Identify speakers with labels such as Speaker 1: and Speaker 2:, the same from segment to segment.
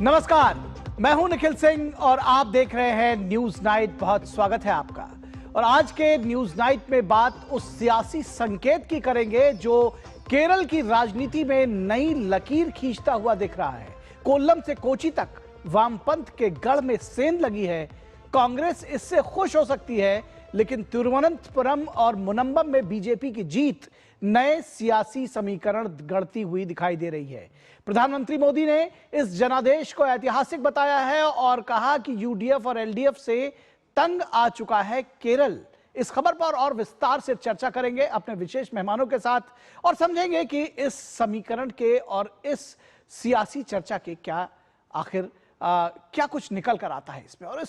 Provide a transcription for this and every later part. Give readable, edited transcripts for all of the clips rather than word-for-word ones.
Speaker 1: नमस्कार, मैं हूं निखिल सिंह और आप देख रहे हैं न्यूज नाइट। बहुत स्वागत है आपका। और आज के न्यूज नाइट में बात उस सियासी संकेत की करेंगे जो केरल की राजनीति में नई लकीर खींचता हुआ दिख रहा है। कोल्लम से कोची तक वामपंथ के गढ़ में सेंध लगी है। कांग्रेस इससे खुश हो सकती है, लेकिन तिरुवनंतपुरम और मुनंबम में बीजेपी की जीत नए सियासी समीकरण गढ़ती हुई दिखाई दे रही है। प्रधानमंत्री मोदी ने इस जनादेश को ऐतिहासिक बताया है और कहा कि यूडीएफ और एलडीएफ से तंग आ चुका है केरल। इस खबर पर और विस्तार से चर्चा करेंगे अपने विशेष मेहमानों के साथ और समझेंगे कि इस समीकरण के और इस सियासी चर्चा के क्या आखिर क्या कुछ निकल कर आता है इसमें। और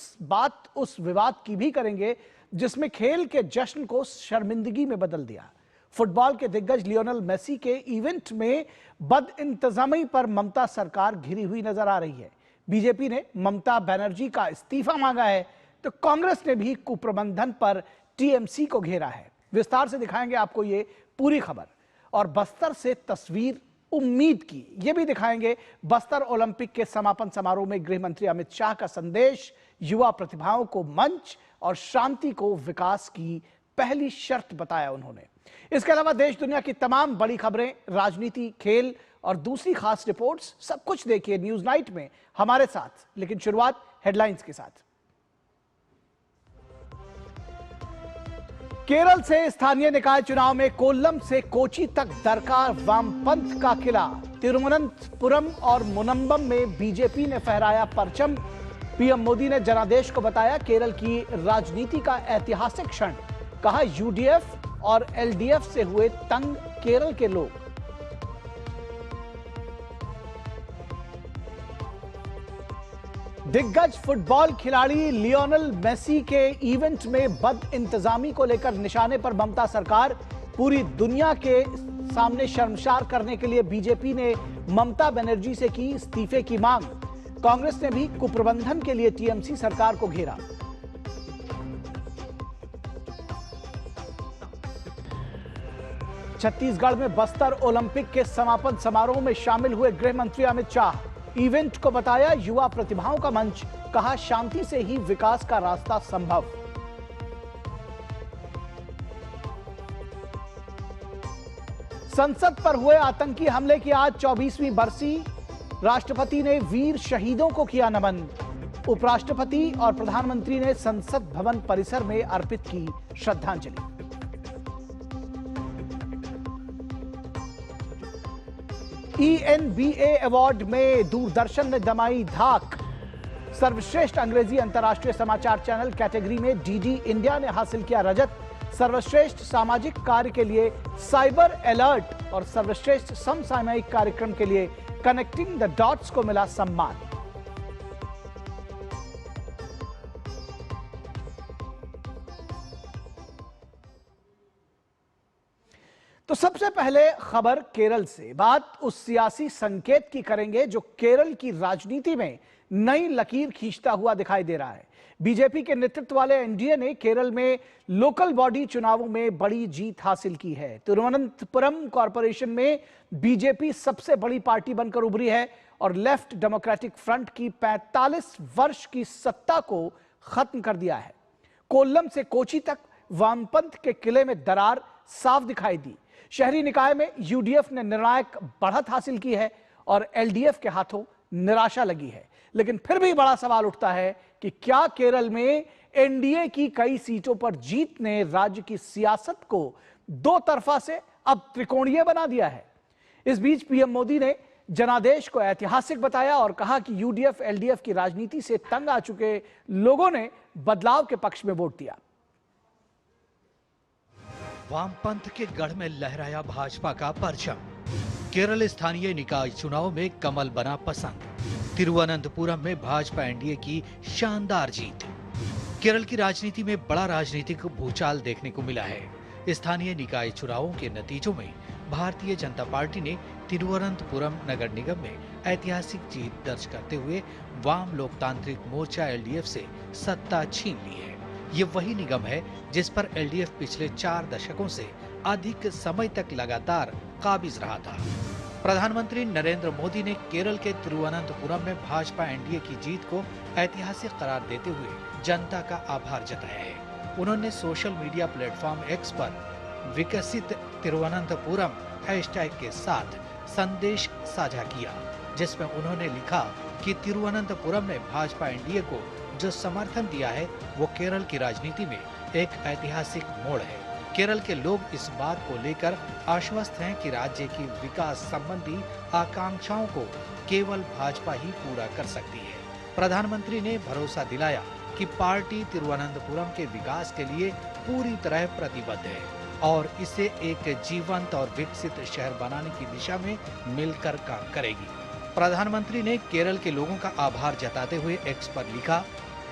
Speaker 1: उस विवाद की भी करेंगे जिसमें खेल के जश्न को शर्मिंदगी में बदल दिया। फुटबॉल के दिग्गज लियोनेल मेसी के इवेंट में बदइंतजामी पर ममता सरकार घिरी हुई नजर आ रही है। बीजेपी ने ममता बनर्जी का इस्तीफा मांगा है तो कांग्रेस ने भी कुप्रबंधन पर टीएमसी को घेरा है। विस्तार से दिखाएंगे आपको ये पूरी खबर। और बस्तर से तस्वीर उम्मीद की ये भी दिखाएंगे। बस्तर ओलंपिक के समापन समारोह में गृह मंत्री अमित शाह का संदेश, युवा प्रतिभाओं को मंच और शांति को विकास की पहली शर्त बताया उन्होंने। इसके अलावा देश दुनिया की तमाम बड़ी खबरें, राजनीति, खेल और दूसरी खास रिपोर्ट्स, सब कुछ देखिए न्यूज नाइट में हमारे साथ। लेकिन शुरुआत हेडलाइंस के साथ। केरल से स्थानीय निकाय चुनाव में कोल्लम से कोची तक दरकार वामपंथ का किला। तिरुवनंतपुरम और मुनंबम में बीजेपी ने फहराया परचम। पीएम मोदी ने जनादेश को बताया केरल की राजनीति का ऐतिहासिक क्षण। कहा यूडीएफ और एलडीएफ से हुए तंग केरल के लोग। दिग्गज फुटबॉल खिलाड़ी लियोनेल मेसी के इवेंट में बदइंतजामी को लेकर निशाने पर ममता सरकार। पूरी दुनिया के सामने शर्मसार करने के लिए बीजेपी ने ममता बनर्जी से की इस्तीफे की मांग। कांग्रेस ने भी कुप्रबंधन के लिए टीएमसी सरकार को घेरा। छत्तीसगढ़ में बस्तर ओलंपिक के समापन समारोह में शामिल हुए गृह मंत्री अमित शाह। इवेंट को बताया युवा प्रतिभाओं का मंच। कहा शांति से ही विकास का रास्ता संभव। संसद पर हुए आतंकी हमले की आज 24वीं बरसी। राष्ट्रपति ने वीर शहीदों को किया नमन। उपराष्ट्रपति और प्रधानमंत्री ने संसद भवन परिसर में अर्पित की श्रद्धांजलि। ENBA अवार्ड में दूरदर्शन ने दमाई धाक। सर्वश्रेष्ठ अंग्रेजी अंतर्राष्ट्रीय समाचार चैनल कैटेगरी में डीडी इंडिया ने हासिल किया रजत। सर्वश्रेष्ठ सामाजिक कार्य के लिए साइबर अलर्ट और सर्वश्रेष्ठ समसामयिक कार्यक्रम के लिए कनेक्टिंग द डॉट्स को मिला सम्मान। तो सबसे पहले खबर केरल से। बात उस सियासी संकेत की करेंगे जो केरल की राजनीति में नई लकीर खींचता हुआ दिखाई दे रहा है। बीजेपी के नेतृत्व वाले एनडीए ने केरल में लोकल बॉडी चुनावों में बड़ी जीत हासिल की है। तिरुवनंतपुरम कॉरपोरेशन में बीजेपी सबसे बड़ी पार्टी बनकर उभरी है और लेफ्ट डेमोक्रेटिक फ्रंट की 45 वर्ष की सत्ता को खत्म कर दिया है। कोल्लम से कोची तक वामपंथ के किले में दरार साफ दिखाई दी। शहरी निकाय में यूडीएफ ने निर्णायक बढ़त हासिल की है और एलडीएफ के हाथों निराशा लगी है। लेकिन फिर भी बड़ा सवाल उठता है कि क्या केरल में एनडीए की कई सीटों पर जीत ने राज्य की सियासत को दो तरफा से अब त्रिकोणीय बना दिया है। इस बीच पीएम मोदी ने जनादेश को ऐतिहासिक बताया और कहा कि यूडीएफ एलडीएफ की राजनीति से तंग आ चुके लोगों ने बदलाव के पक्ष में वोट दिया।
Speaker 2: वामपंथ के गढ़ में लहराया भाजपा का परचम। केरल स्थानीय निकाय चुनाव में कमल बना पसंद। तिरुवनंतपुरम में भाजपा एनडीए की शानदार जीत। केरल की राजनीति में बड़ा राजनीतिक भूचाल देखने को मिला है। स्थानीय निकाय चुनावों के नतीजों में भारतीय जनता पार्टी ने तिरुवनंतपुरम नगर निगम में ऐतिहासिक जीत दर्ज करते हुए वाम लोकतांत्रिक मोर्चा एलडीएफ से सत्ता छीन ली है। ये वही निगम है जिस पर एलडीएफ पिछले 4 दशकों से अधिक समय तक लगातार काबिज रहा था। प्रधानमंत्री नरेंद्र मोदी ने केरल के तिरुवनंतपुरम में भाजपा एनडीए की जीत को ऐतिहासिक करार देते हुए जनता का आभार जताया है। उन्होंने सोशल मीडिया प्लेटफॉर्म एक्स पर विकसित तिरुवनंतपुरम हैशटैग के साथ संदेश साझा किया, जिसमें उन्होंने लिखा कि तिरुवनंतपुरम ने भाजपा एनडीए को जो समर्थन दिया है वो केरल की राजनीति में एक ऐतिहासिक मोड़ है। केरल के लोग इस बात को लेकर आश्वस्त हैं कि राज्य की विकास संबंधी आकांक्षाओं को केवल भाजपा ही पूरा कर सकती है। प्रधानमंत्री ने भरोसा दिलाया कि पार्टी तिरुवनंतपुरम के विकास के लिए पूरी तरह प्रतिबद्ध है और इसे एक जीवंत और विकसित शहर बनाने की दिशा में मिलकर काम करेगी। प्रधानमंत्री ने केरल के लोगों का आभार जताते हुए एक्स पर लिखा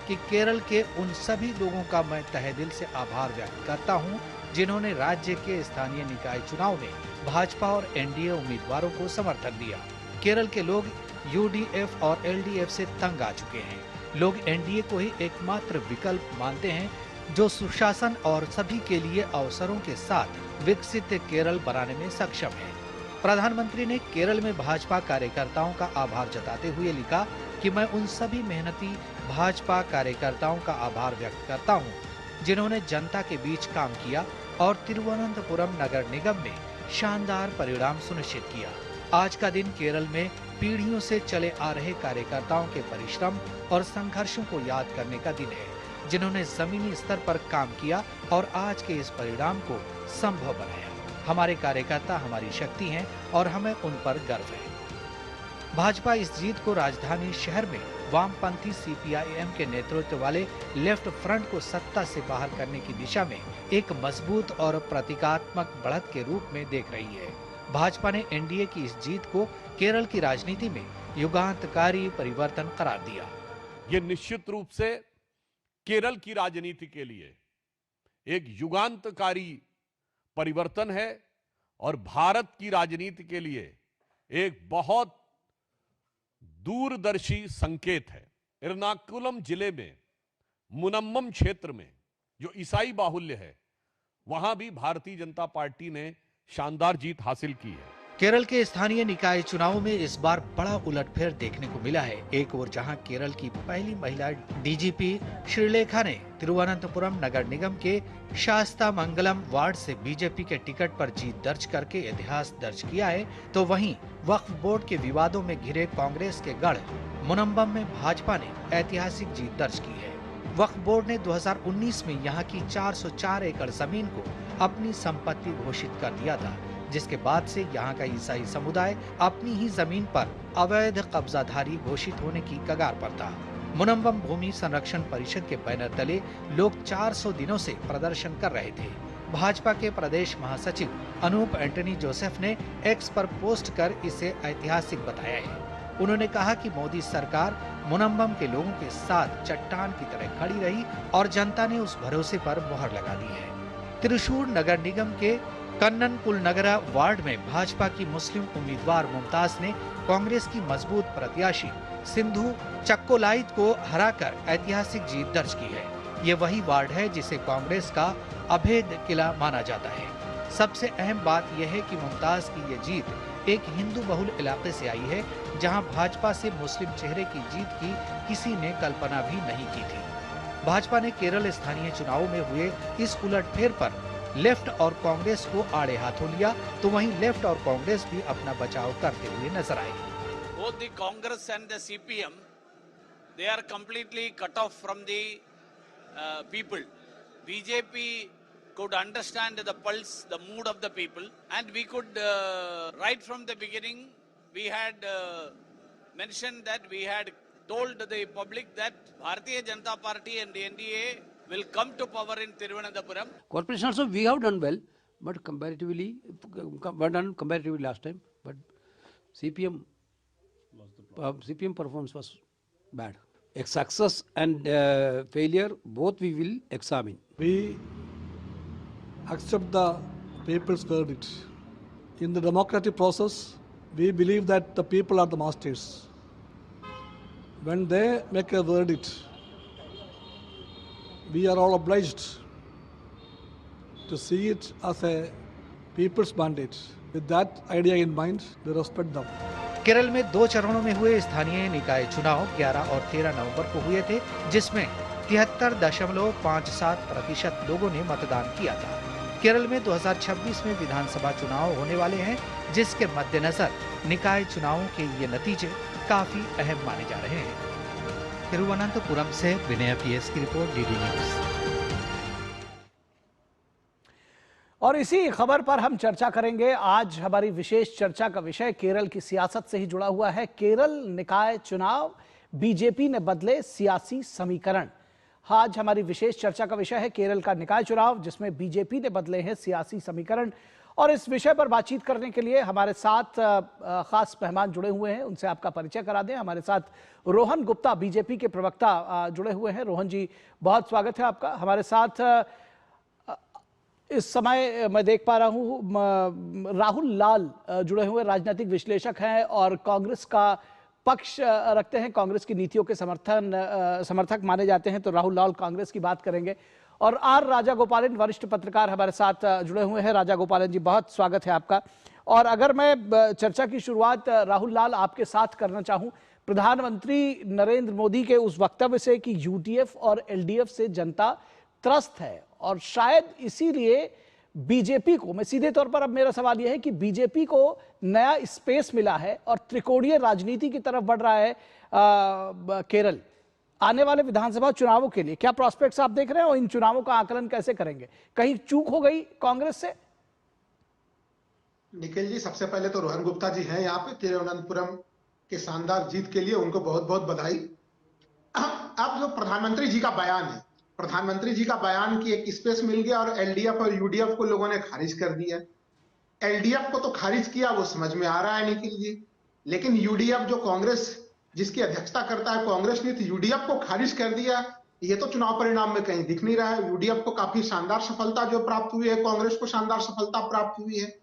Speaker 2: कि केरल के उन सभी लोगों का मैं तहे दिल से आभार व्यक्त करता हूं, जिन्होंने राज्य के स्थानीय निकाय चुनाव में भाजपा और एनडीए उम्मीदवारों को समर्थन दिया। केरल के लोग यूडीएफ और एलडीएफ से तंग आ चुके हैं। लोग एनडीए को ही एकमात्र विकल्प मानते हैं जो सुशासन और सभी के लिए अवसरों के साथ विकसित केरल बनाने में सक्षम है। प्रधानमंत्री ने केरल में भाजपा कार्यकर्ताओं का आभार जताते हुए लिखा कि मैं उन सभी मेहनती भाजपा कार्यकर्ताओं का आभार व्यक्त करता हूं, जिन्होंने जनता के बीच काम किया और तिरुवनंतपुरम नगर निगम में शानदार परिणाम सुनिश्चित किया। आज का दिन केरल में पीढ़ियों से चले आ रहे कार्यकर्ताओं के परिश्रम और संघर्षों को याद करने का दिन है, जिन्होंने जमीनी स्तर पर काम किया और आज के इस परिणाम को संभव बनाया। हमारे कार्यकर्ता हमारी शक्ति हैं और हमें उन पर गर्व है। भाजपा इस जीत को राजधानी शहर में वामपंथी सीपीआईएम के नेतृत्व वाले लेफ्ट फ्रंट को सत्ता से बाहर करने की दिशा में एक मजबूत और प्रतीकात्मक बढ़त के रूप में देख रही है। भाजपा ने एनडीए की इस जीत को केरल की राजनीति में युगांतकारी परिवर्तन करार दिया।
Speaker 3: ये निश्चित रूप से केरल की राजनीति के लिए एक युगांतकारी परिवर्तन है और भारत की राजनीति के लिए एक बहुत दूरदर्शी संकेत है। एर्नाकुलम जिले में मुनम्मम क्षेत्र में जो ईसाई बाहुल्य है, वहां भी भारतीय जनता पार्टी ने शानदार जीत हासिल की है।
Speaker 2: केरल के स्थानीय निकाय चुनाव में इस बार बड़ा उलटफेर देखने को मिला है। एक ओर जहां केरल की पहली महिला डीजीपी श्रीलेखा ने तिरुवनंतपुरम नगर निगम के शास्तामंगलम वार्ड से बीजेपी के टिकट पर जीत दर्ज करके इतिहास दर्ज किया है, तो वहीं वक्फ बोर्ड के विवादों में घिरे कांग्रेस के गढ़ मुनम्बम में भाजपा ने ऐतिहासिक जीत दर्ज की है। वक्फ बोर्ड ने 2019 में यहाँ की 404 एकड़ जमीन को अपनी संपत्ति घोषित कर दिया था, जिसके बाद से यहाँ का ईसाई समुदाय अपनी ही जमीन पर अवैध कब्जाधारी घोषित होने की कगार पर था। मुनम्बम भूमि संरक्षण परिषद के बैनर तले लोग 400 दिनों से प्रदर्शन कर रहे थे। भाजपा के प्रदेश महासचिव अनूप एंटनी जोसेफ ने एक्स पर पोस्ट कर इसे ऐतिहासिक बताया है। उन्होंने कहा कि मोदी सरकार मुनम्बम के लोगों के साथ चट्टान की तरह खड़ी रही और जनता ने उस भरोसे पर मोहर लगा दी है। त्रिशूर नगर निगम के कन्नन कुलनगरा वार्ड में भाजपा की मुस्लिम उम्मीदवार मुमताज ने कांग्रेस की मजबूत प्रत्याशी सिंधु चक्कोलाइत को हराकर ऐतिहासिक जीत दर्ज की है। ये वही वार्ड है जिसे कांग्रेस का अभेद किला माना जाता है। सबसे अहम बात यह है कि मुमताज की ये जीत एक हिंदू बहुल इलाके से आई है, जहां भाजपा से मुस्लिम चेहरे की जीत की किसी ने कल्पना भी नहीं की थी। भाजपा ने केरल स्थानीय चुनावों में हुए इस उलटफेर पर लेफ्ट और कांग्रेस को आड़े हाथों लिया, तो वहीं लेफ्ट और कांग्रेस भी अपना बचाव करते हुए नजर आए।
Speaker 4: Both the Congress and the CPM, they are completely cut off from the people. BJP could understand the pulse, the mood of the people, and we could, right from the beginning, we had mentioned that we had told the public that Bharatiya Janata Party and the NDA will come to power in Thiruvananthapuram.
Speaker 5: Corporation also we have done well, but comparatively, we done comparatively last time, but CPM performance was bad. A success and failure, both we will examine.
Speaker 6: We accept the people's verdict. In the democratic process, we believe that the people are the masters. When they make a verdict, we are all obliged to see it as a people's mandate. With that idea in mind, they respect them.
Speaker 2: Kerala में 2 चरणों में हुए स्थानीय निकाय चुनाव 11 और 13 नवंबर को हुए थे, जिसमें 73.57% लोगों ने मतदान किया था। केरल में 2026 में विधानसभा चुनाव होने वाले हैं, जिसके मद्देनजर निकाय चुनावों के ये नतीजे काफी अहम माने जा रहे हैं। तिरुवनंतपुरम से विनय PS की रिपोर्ट, डीडी न्यूज।
Speaker 1: और इसी खबर पर हम चर्चा करेंगे। आज हमारी विशेष चर्चा का विषय केरल की सियासत से ही जुड़ा हुआ है। केरल निकाय चुनाव, बीजेपी ने बदले सियासी समीकरण। आज हमारी विशेष चर्चा का विषय है केरल का निकाय चुनाव, जिसमें बीजेपी ने बदले हैं सियासी समीकरण। और इस विषय पर बातचीत करने के लिए हमारे साथ खास मेहमान जुड़े हुए हैं, उनसे आपका परिचय करा दें। हमारे साथ रोहन गुप्ता, बीजेपी के प्रवक्ता, जुड़े हुए हैं। रोहन जी, बहुत स्वागत है आपका। हमारे साथ इस समय मैं देख पा रहा हूं राहुल लाल जुड़े हुए राजनीतिक विश्लेषक हैं और कांग्रेस का पक्ष रखते हैं, कांग्रेस की नीतियों के समर्थक माने जाते हैं। तो राहुल लाल कांग्रेस की बात करेंगे। और आर राजा गोपालन, वरिष्ठ पत्रकार, हमारे साथ जुड़े हुए हैं। राजा गोपालन जी, बहुत स्वागत है आपका। और अगर मैं चर्चा की शुरुआत राहुल लाल आपके साथ करना चाहूं, प्रधानमंत्री नरेंद्र मोदी के उस वक्तव्य से कि यूडीएफ और एलडीएफ से जनता त्रस्त है, और शायद इसीलिए बीजेपी को, मैं सीधे तौर पर, अब मेरा सवाल यह है कि बीजेपी को नया स्पेस मिला है और त्रिकोणीय राजनीति की तरफ बढ़ रहा है केरल। आने वाले विधानसभा चुनावों के लिए क्या प्रोस्पेक्ट्स आप देख रहे हैं और इन चुनावों का आकलन कैसे करेंगे? कहीं चूक हो गई कांग्रेस से?
Speaker 7: निखिल जी, सबसे पहले तो रोहन गुप्ता जी हैं यहाँ पे तिरुवनंतपुरम के शानदार जीत के लिए, उनको बहुत बहुत बधाई। अब जो प्रधानमंत्री जी का बयान है, प्रधानमंत्री जी का बयान की एक स्पेस मिल गया और एलडीएफ और यूडीएफ को लोगों ने खारिज कर दिया। एलडीएफ को तो खारिज किया, वो समझ में आ रहा है निखिल जी, लेकिन यूडीएफ जो कांग्रेस जिसकी अध्यक्षता करता है कांग्रेस ने तो यूडीएफ को खारिज कर दिया। ये तो चुनाव परिणाम में कहीं दिख नहीं रहा है। यूडीएफ को काफी शानदार सफलता जो प्राप्त हुई है, कांग्रेस को शानदार सफलता प्राप्त हुई है।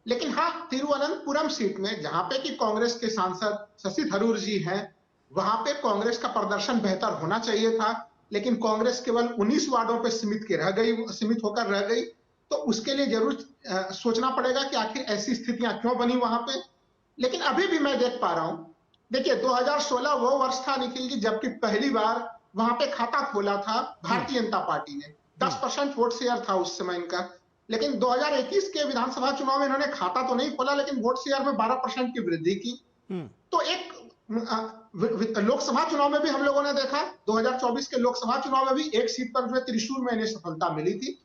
Speaker 7: लेकिन हाँ, तिरुवनंतपुरम सीट में जहां पे कि कांग्रेस के सांसद शशि थरूर जी हैं, वहां पे कांग्रेस का प्रदर्शन बेहतर होना चाहिए था, लेकिन कांग्रेस केवल 19 वार्डों पे सीमित होकर रह गई। तो उसके लिए जरूर सोचना पड़ेगा कि आखिर ऐसी स्थितियां क्यों बनी वहां पे। लेकिन अभी भी मैं देख पा रहा हूं, देखिए 2016 वो वर्ष था निखिल जी जबकि पहली बार वहां पे खाता खोला था भारतीय जनता पार्टी ने। 10% वोट शेयर था उस समय इनका। लेकिन 2021 के विधानसभा चुनाव में इन्होंने खाता तो नहीं खोला, लेकिन वोट शेयर में 12% की वृद्धि की। तो एक लोकसभा चुनाव में भी हम लोगों ने देखा, 2024 के लोकसभा चुनाव में भी एक सीट पर जो त्रिशूर में इन्हें सफलता मिली थी।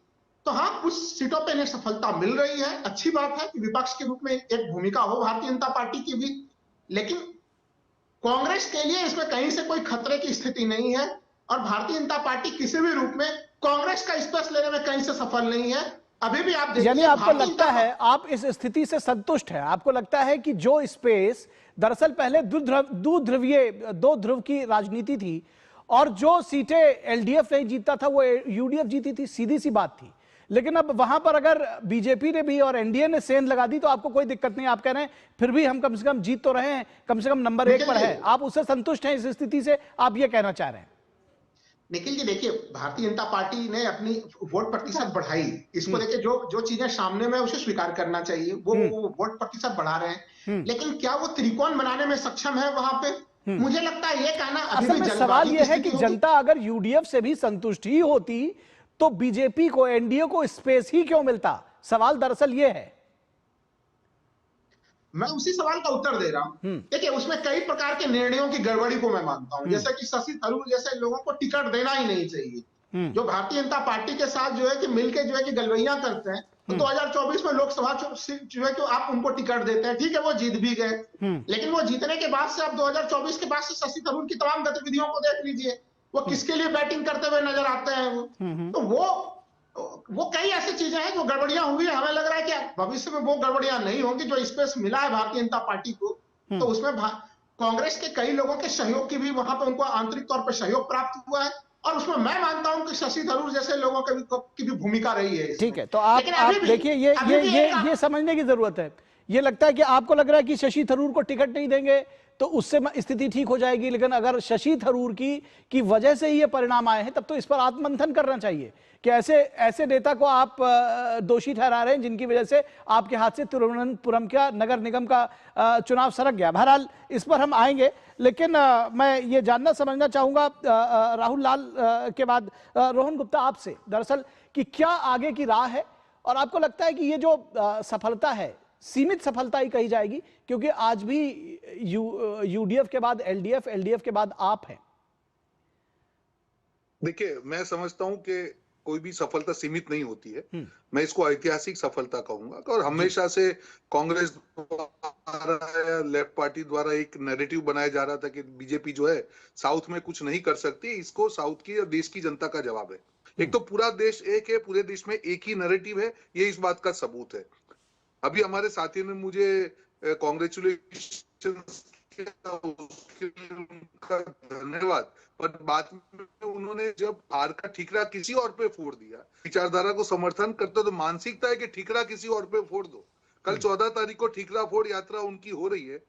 Speaker 7: तो हाँ, कुछ सीटों पे इन्हें सफलता मिल रही है, अच्छी बात है कि विपक्ष के रूप में एक भूमिका हो भारतीय जनता पार्टी की भी। लेकिन कांग्रेस के लिए इसमें कहीं से कोई खतरे की स्थिति नहीं है और भारतीय जनता पार्टी किसी भी रूप में कांग्रेस का स्पेस लेने में कहीं से सफल नहीं है। अभी भी आप देखिए,
Speaker 1: यानी आपको लगता है, आप इस स्थिति से संतुष्ट हैं? आपको लगता है कि जो स्पेस दरअसल पहले दो ध्रुव की राजनीति थी और जो सीटें एलडीएफ नहीं जीतता था वो यूडीएफ जीती थी, सीधी सी बात थी। लेकिन अब वहां पर अगर बीजेपी ने भी और एनडीए ने सेंध लगा दी तो आपको कोई दिक्कत नहीं, आप कह रहे हैं फिर भी हम कम से कम जीत तो रहे हैं, कम से कम नंबर 1 पर है। आप उससे संतुष्ट हैं इस स्थिति से, आप ये कहना चाह रहे हैं?
Speaker 7: निखिल जी देखिए, भारतीय जनता पार्टी ने अपनी वोट प्रतिशत बढ़ाई, इसको देखिए, जो चीजें सामने में उसे स्वीकार करना चाहिए, वो वोट प्रतिशत बढ़ा रहे हैं। लेकिन क्या वो त्रिकोण बनाने में सक्षम है वहां पे? मुझे लगता है ये कहना अभी भी
Speaker 1: सवाल ये है कि जनता अगर यूडीएफ से भी संतुष्ट ही होती तो बीजेपी को, एनडीए को स्पेस ही क्यों मिलता? सवाल दरअसल ये है।
Speaker 7: मैं उसी सवाल का उत्तर दे रहा हूं। देखिए, उसमें कई प्रकार के निर्णयों की गड़बड़ी को मैं मानता हूं, जैसे कि शशि थरूर जैसे लोगों को टिकट देना ही नहीं चाहिए, जो भारतीय जनता पार्टी के साथ जो है कि मिलके जो है कि गलवैया करते हैं। तो 2024 में लोकसभा जो है कि आप उनको टिकट देते हैं, ठीक है, वो जीत भी गए। लेकिन वो जीतने के बाद से आप 2024 के बाद से शशि थरूर की तमाम गतिविधियों को देख लीजिए, वो किसके लिए बैटिंग करते हुए नजर आते हैं। तो वो कई ऐसी चीजें हैं जो गड़बड़ियां हुई है। हमें लग रहा है कि भविष्य में वो गड़बड़ियां नहीं होंगी। जो स्पेस मिला है भारतीय जनता पार्टी को, तो उसमें कांग्रेस के कई लोगों के सहयोग की भी वहां पर उनको आंतरिक तौर पर सहयोग प्राप्त हुआ है और उसमें मैं मानता हूं कि शशि थरूर जैसे लोगों की भी भूमिका रही है।
Speaker 1: ठीक है, तो आप देखिए, ये समझने की जरूरत है। ये लगता है कि आपको लग रहा है कि शशि थरूर को टिकट नहीं देंगे तो उससे स्थिति ठीक हो जाएगी, लेकिन अगर शशि थरूर की वजह से ही ये परिणाम आए हैं तब तो इस पर आत्ममंथन करना चाहिए कि ऐसे नेता को आप दोषी ठहरा रहे हैं जिनकी वजह से आपके हाथ से तिरुवनंतपुरम का नगर निगम का चुनाव सरक गया। बहरहाल इस पर हम आएंगे, लेकिन मैं ये जानना समझना चाहूंगा राहुल लाल के बाद रोहन गुप्ता आपसे दरअसल कि क्या आगे की राह है, और आपको लगता है कि ये जो सफलता है सीमित सफलता ही कही जाएगी, क्योंकि आज भी यूडीएफ के बाद एलडीएफ के बाद आप हैं।
Speaker 8: देखिए, मैं समझता हूं कि कोई भी सफलता सीमित नहीं होती है। मैं इसको ऐतिहासिक सफलता कहूंगा, और हमेशा से कांग्रेस द्वारा या लेफ्ट पार्टी द्वारा एक नैरेटिव बनाया जा रहा था कि बीजेपी जो है साउथ में कुछ नहीं कर सकती। इसको साउथ की और देश की जनता का जवाब है। एक तो पूरा देश एक है, पूरे देश में एक ही नैरेटिव है, ये इस बात का सबूत है। अभी हमारे साथियों ने मुझे कॉन्ग्रेचुलेशन उनका धन्यवाद, पर बाद में उन्होंने जब हार का ठीकरा किसी और पे फोड़ दिया, विचारधारा को समर्थन करते तो मानसिकता है कि ठीकरा किसी और पे फोड़ दो। कल 14 तारीख को ठीकरा फोड़ यात्रा उनकी हो रही है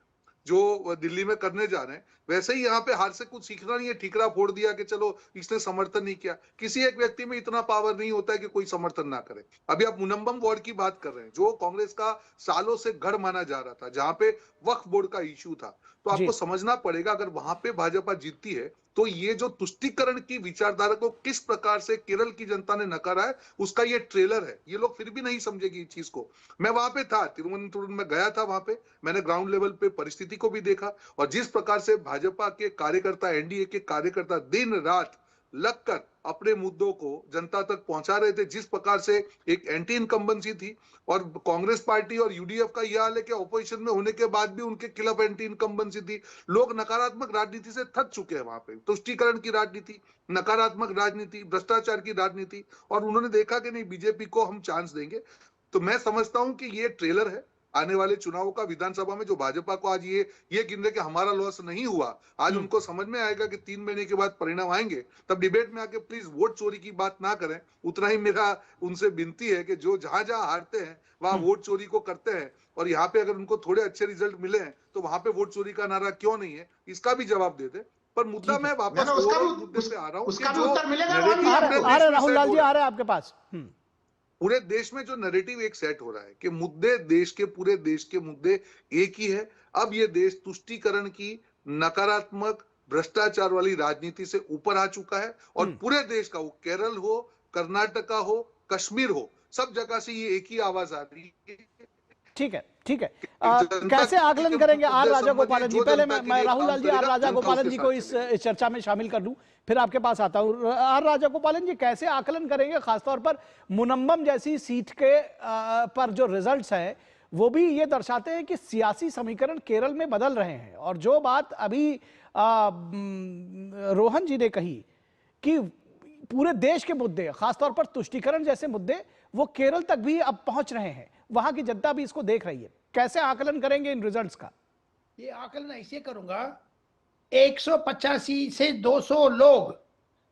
Speaker 8: जो दिल्ली में करने जा रहे हैं। वैसे ही यहाँ पे हार से कुछ सीखना नहीं है, ठीकरा फोड़ दिया कि चलो इसने समर्थन नहीं किया। किसी एक व्यक्ति में इतना पावर नहीं होता है कि कोई समर्थन ना करे। अभी आप मुनम्बम वार्ड की बात कर रहे हैं, जो कांग्रेस का सालों से गढ़ माना जा रहा था, जहां पे वक्फ बोर्ड का इश्यू था, तो आपको समझना पड़ेगा अगर वहां पे भाजपा जीतती है तो ये जो तुष्टीकरण की विचारधारा को किस प्रकार से केरल की जनता ने नकारा है, उसका ये ट्रेलर है। ये लोग फिर भी नहीं समझेगी इस चीज को। मैं वहां पे था, तिरुवनंतपुरम में गया था, वहां पे मैंने ग्राउंड लेवल पे परिस्थिति को भी देखा, और जिस प्रकार से भाजपा के कार्यकर्ता, एनडीए के कार्यकर्ता दिन रात लगकर अपने मुद्दों को जनता तक पहुंचा रहे थे, जिस प्रकार से एक एंटी इनकम्बेंसी थी, और कांग्रेस पार्टी और यूडीएफ का यह हाल है कि ऑपोजिशन में होने के बाद भी उनके खिलाफ एंटी इनकम्बेंसी थी। लोग नकारात्मक राजनीति से थक चुके हैं वहां पे, तुष्टीकरण की राजनीति, नकारात्मक राजनीति, भ्रष्टाचार की राजनीति, और उन्होंने देखा कि नहीं बीजेपी को हम चांस देंगे। तो मैं समझता हूं कि ये ट्रेलर है आने वाले चुनाव का। विधानसभा में जो भाजपा को आज ये गिन रहे कि हमारा लॉस नहीं हुआ, आज उनको समझ में आएगा कि 3 महीने के बाद परिणाम आएंगे, तब डिबेट में आके प्लीज वोट चोरी की बात ना करें। उतना ही मेरा उनसे विनती है कि जो जहां जहां हारते हैं वहां वोट चोरी को करते हैं, और यहाँ पे अगर उनको थोड़े अच्छे रिजल्ट मिले हैं तो वहां पे वोट चोरी का नारा क्यों नहीं है, इसका भी जवाब दे दे। पर मुद्दा मैं वापस मुद्दे पे आ रहा हूँ,
Speaker 7: उसका भी उत्तर मिलेगा।
Speaker 1: राहुल लाल जी आ रहे हैं आपके पास।
Speaker 8: पूरे देश में जो नैरेटिव एक सेट हो रहा है कि मुद्दे देश के, पूरे देश के मुद्दे एक ही है। अब ये देश तुष्टीकरण की नकारात्मक भ्रष्टाचार वाली राजनीति से ऊपर आ चुका है, और पूरे देश का, वो केरल हो, कर्नाटका हो, कश्मीर हो, सब जगह से ये एक ही आवाज आ रही है।
Speaker 1: ठीक है, ठीक है। कैसे आकलन करेंगे आर राजागोपालन जी? पहले मैं राहुल लाल जी आर राजागोपालन जी को इस चर्चा में शामिल कर लूं, फिर आपके पास आता हूं। आर राजागोपालन जी, कैसे आकलन करेंगे खासतौर पर मुनम्बम जैसी सीट के पर जो रिजल्ट्स हैं वो भी ये दर्शाते हैं कि सियासी समीकरण केरल में बदल रहे हैं, और जो बात अभी रोहन जी ने कही कि पूरे देश के मुद्दे, खासतौर पर तुष्टीकरण जैसे मुद्दे, वो केरल तक भी अब पहुंच रहे हैं, वहां की जनता भी इसको देख रही है। कैसे आकलन करेंगे इन रिजल्ट्स का?
Speaker 9: ये आकलन ऐसे करूंगा, 185 से 200 लोग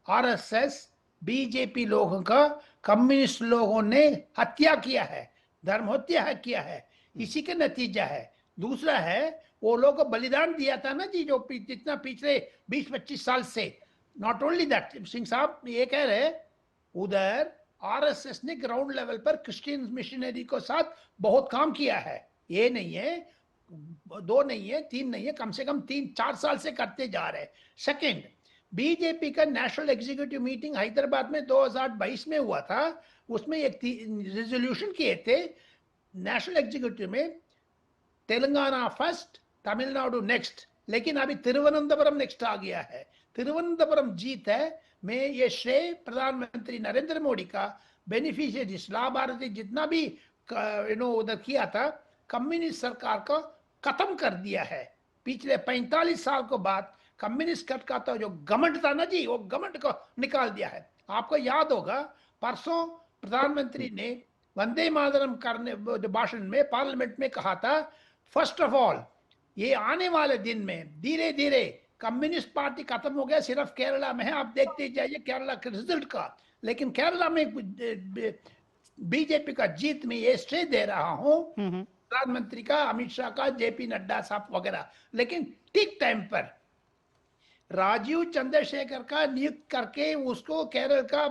Speaker 9: आरएसएस बीजेपी लोगों का कम्युनिस्ट लोगों ने हत्या किया है, धर्म हत्या किया है, इसी के नतीजा है। दूसरा है वो लोग को बलिदान दिया था ना जी, जो जितना पिछले 20-25 साल से। नॉट ओनली दैट, सिंह साहब ये कह रहे उधर आरएसएस ने ग्राउंड लेवल पर क्रिश्चियन मिशनरी के साथ बहुत काम किया है। ये नहीं है, 2 नहीं है, 3 नहीं है, कम से कम 3-4 साल से करते जा रहे हैं। सेकंड, बीजेपी का नेशनल एग्जीक्यूटिव मीटिंग हैदराबाद में 2022 में हुआ था, उसमें एक रेजोल्यूशन किए थे नेशनल एग्जीक्यूटिव में, तेलंगाना फर्स्ट, तमिलनाडु नेक्स्ट, लेकिन अभी तिरुवनंतपुरम नेक्स्ट आ गया है। तिरुवनंतपुरम जीत है, मैं ये श्रेय प्रधानमंत्री नरेंद्र मोदी का, बेनिफिशियरीज लाभ भारती जितना भी उधर किया था, कम्युनिस्ट सरकार को खत्म कर दिया है। पिछले 45 साल के बाद कम्युनिस्ट का तो जो घमंड था ना जी, वो घमंड को निकाल दिया है। आपको याद होगा परसों प्रधानमंत्री ने वंदे मातरम करने भाषण में पार्लियामेंट में कहा था, फर्स्ट ऑफ ऑल ये आने वाले दिन में धीरे धीरे कम्युनिस्ट पार्टी खत्म हो गया, सिर्फ केरला में है, आप देखते जाइए केरला के रिजल्ट का। लेकिन केरला में बीजेपी का जीत में ये श्रेय दे रहा हूं, प्रधानमंत्री का, अमित शाह का, जेपी नड्डा साहब वगैरह, लेकिन ठीक टाइम पर राजीव चंद्रशेखर का नियुक्त करके उसको केरल का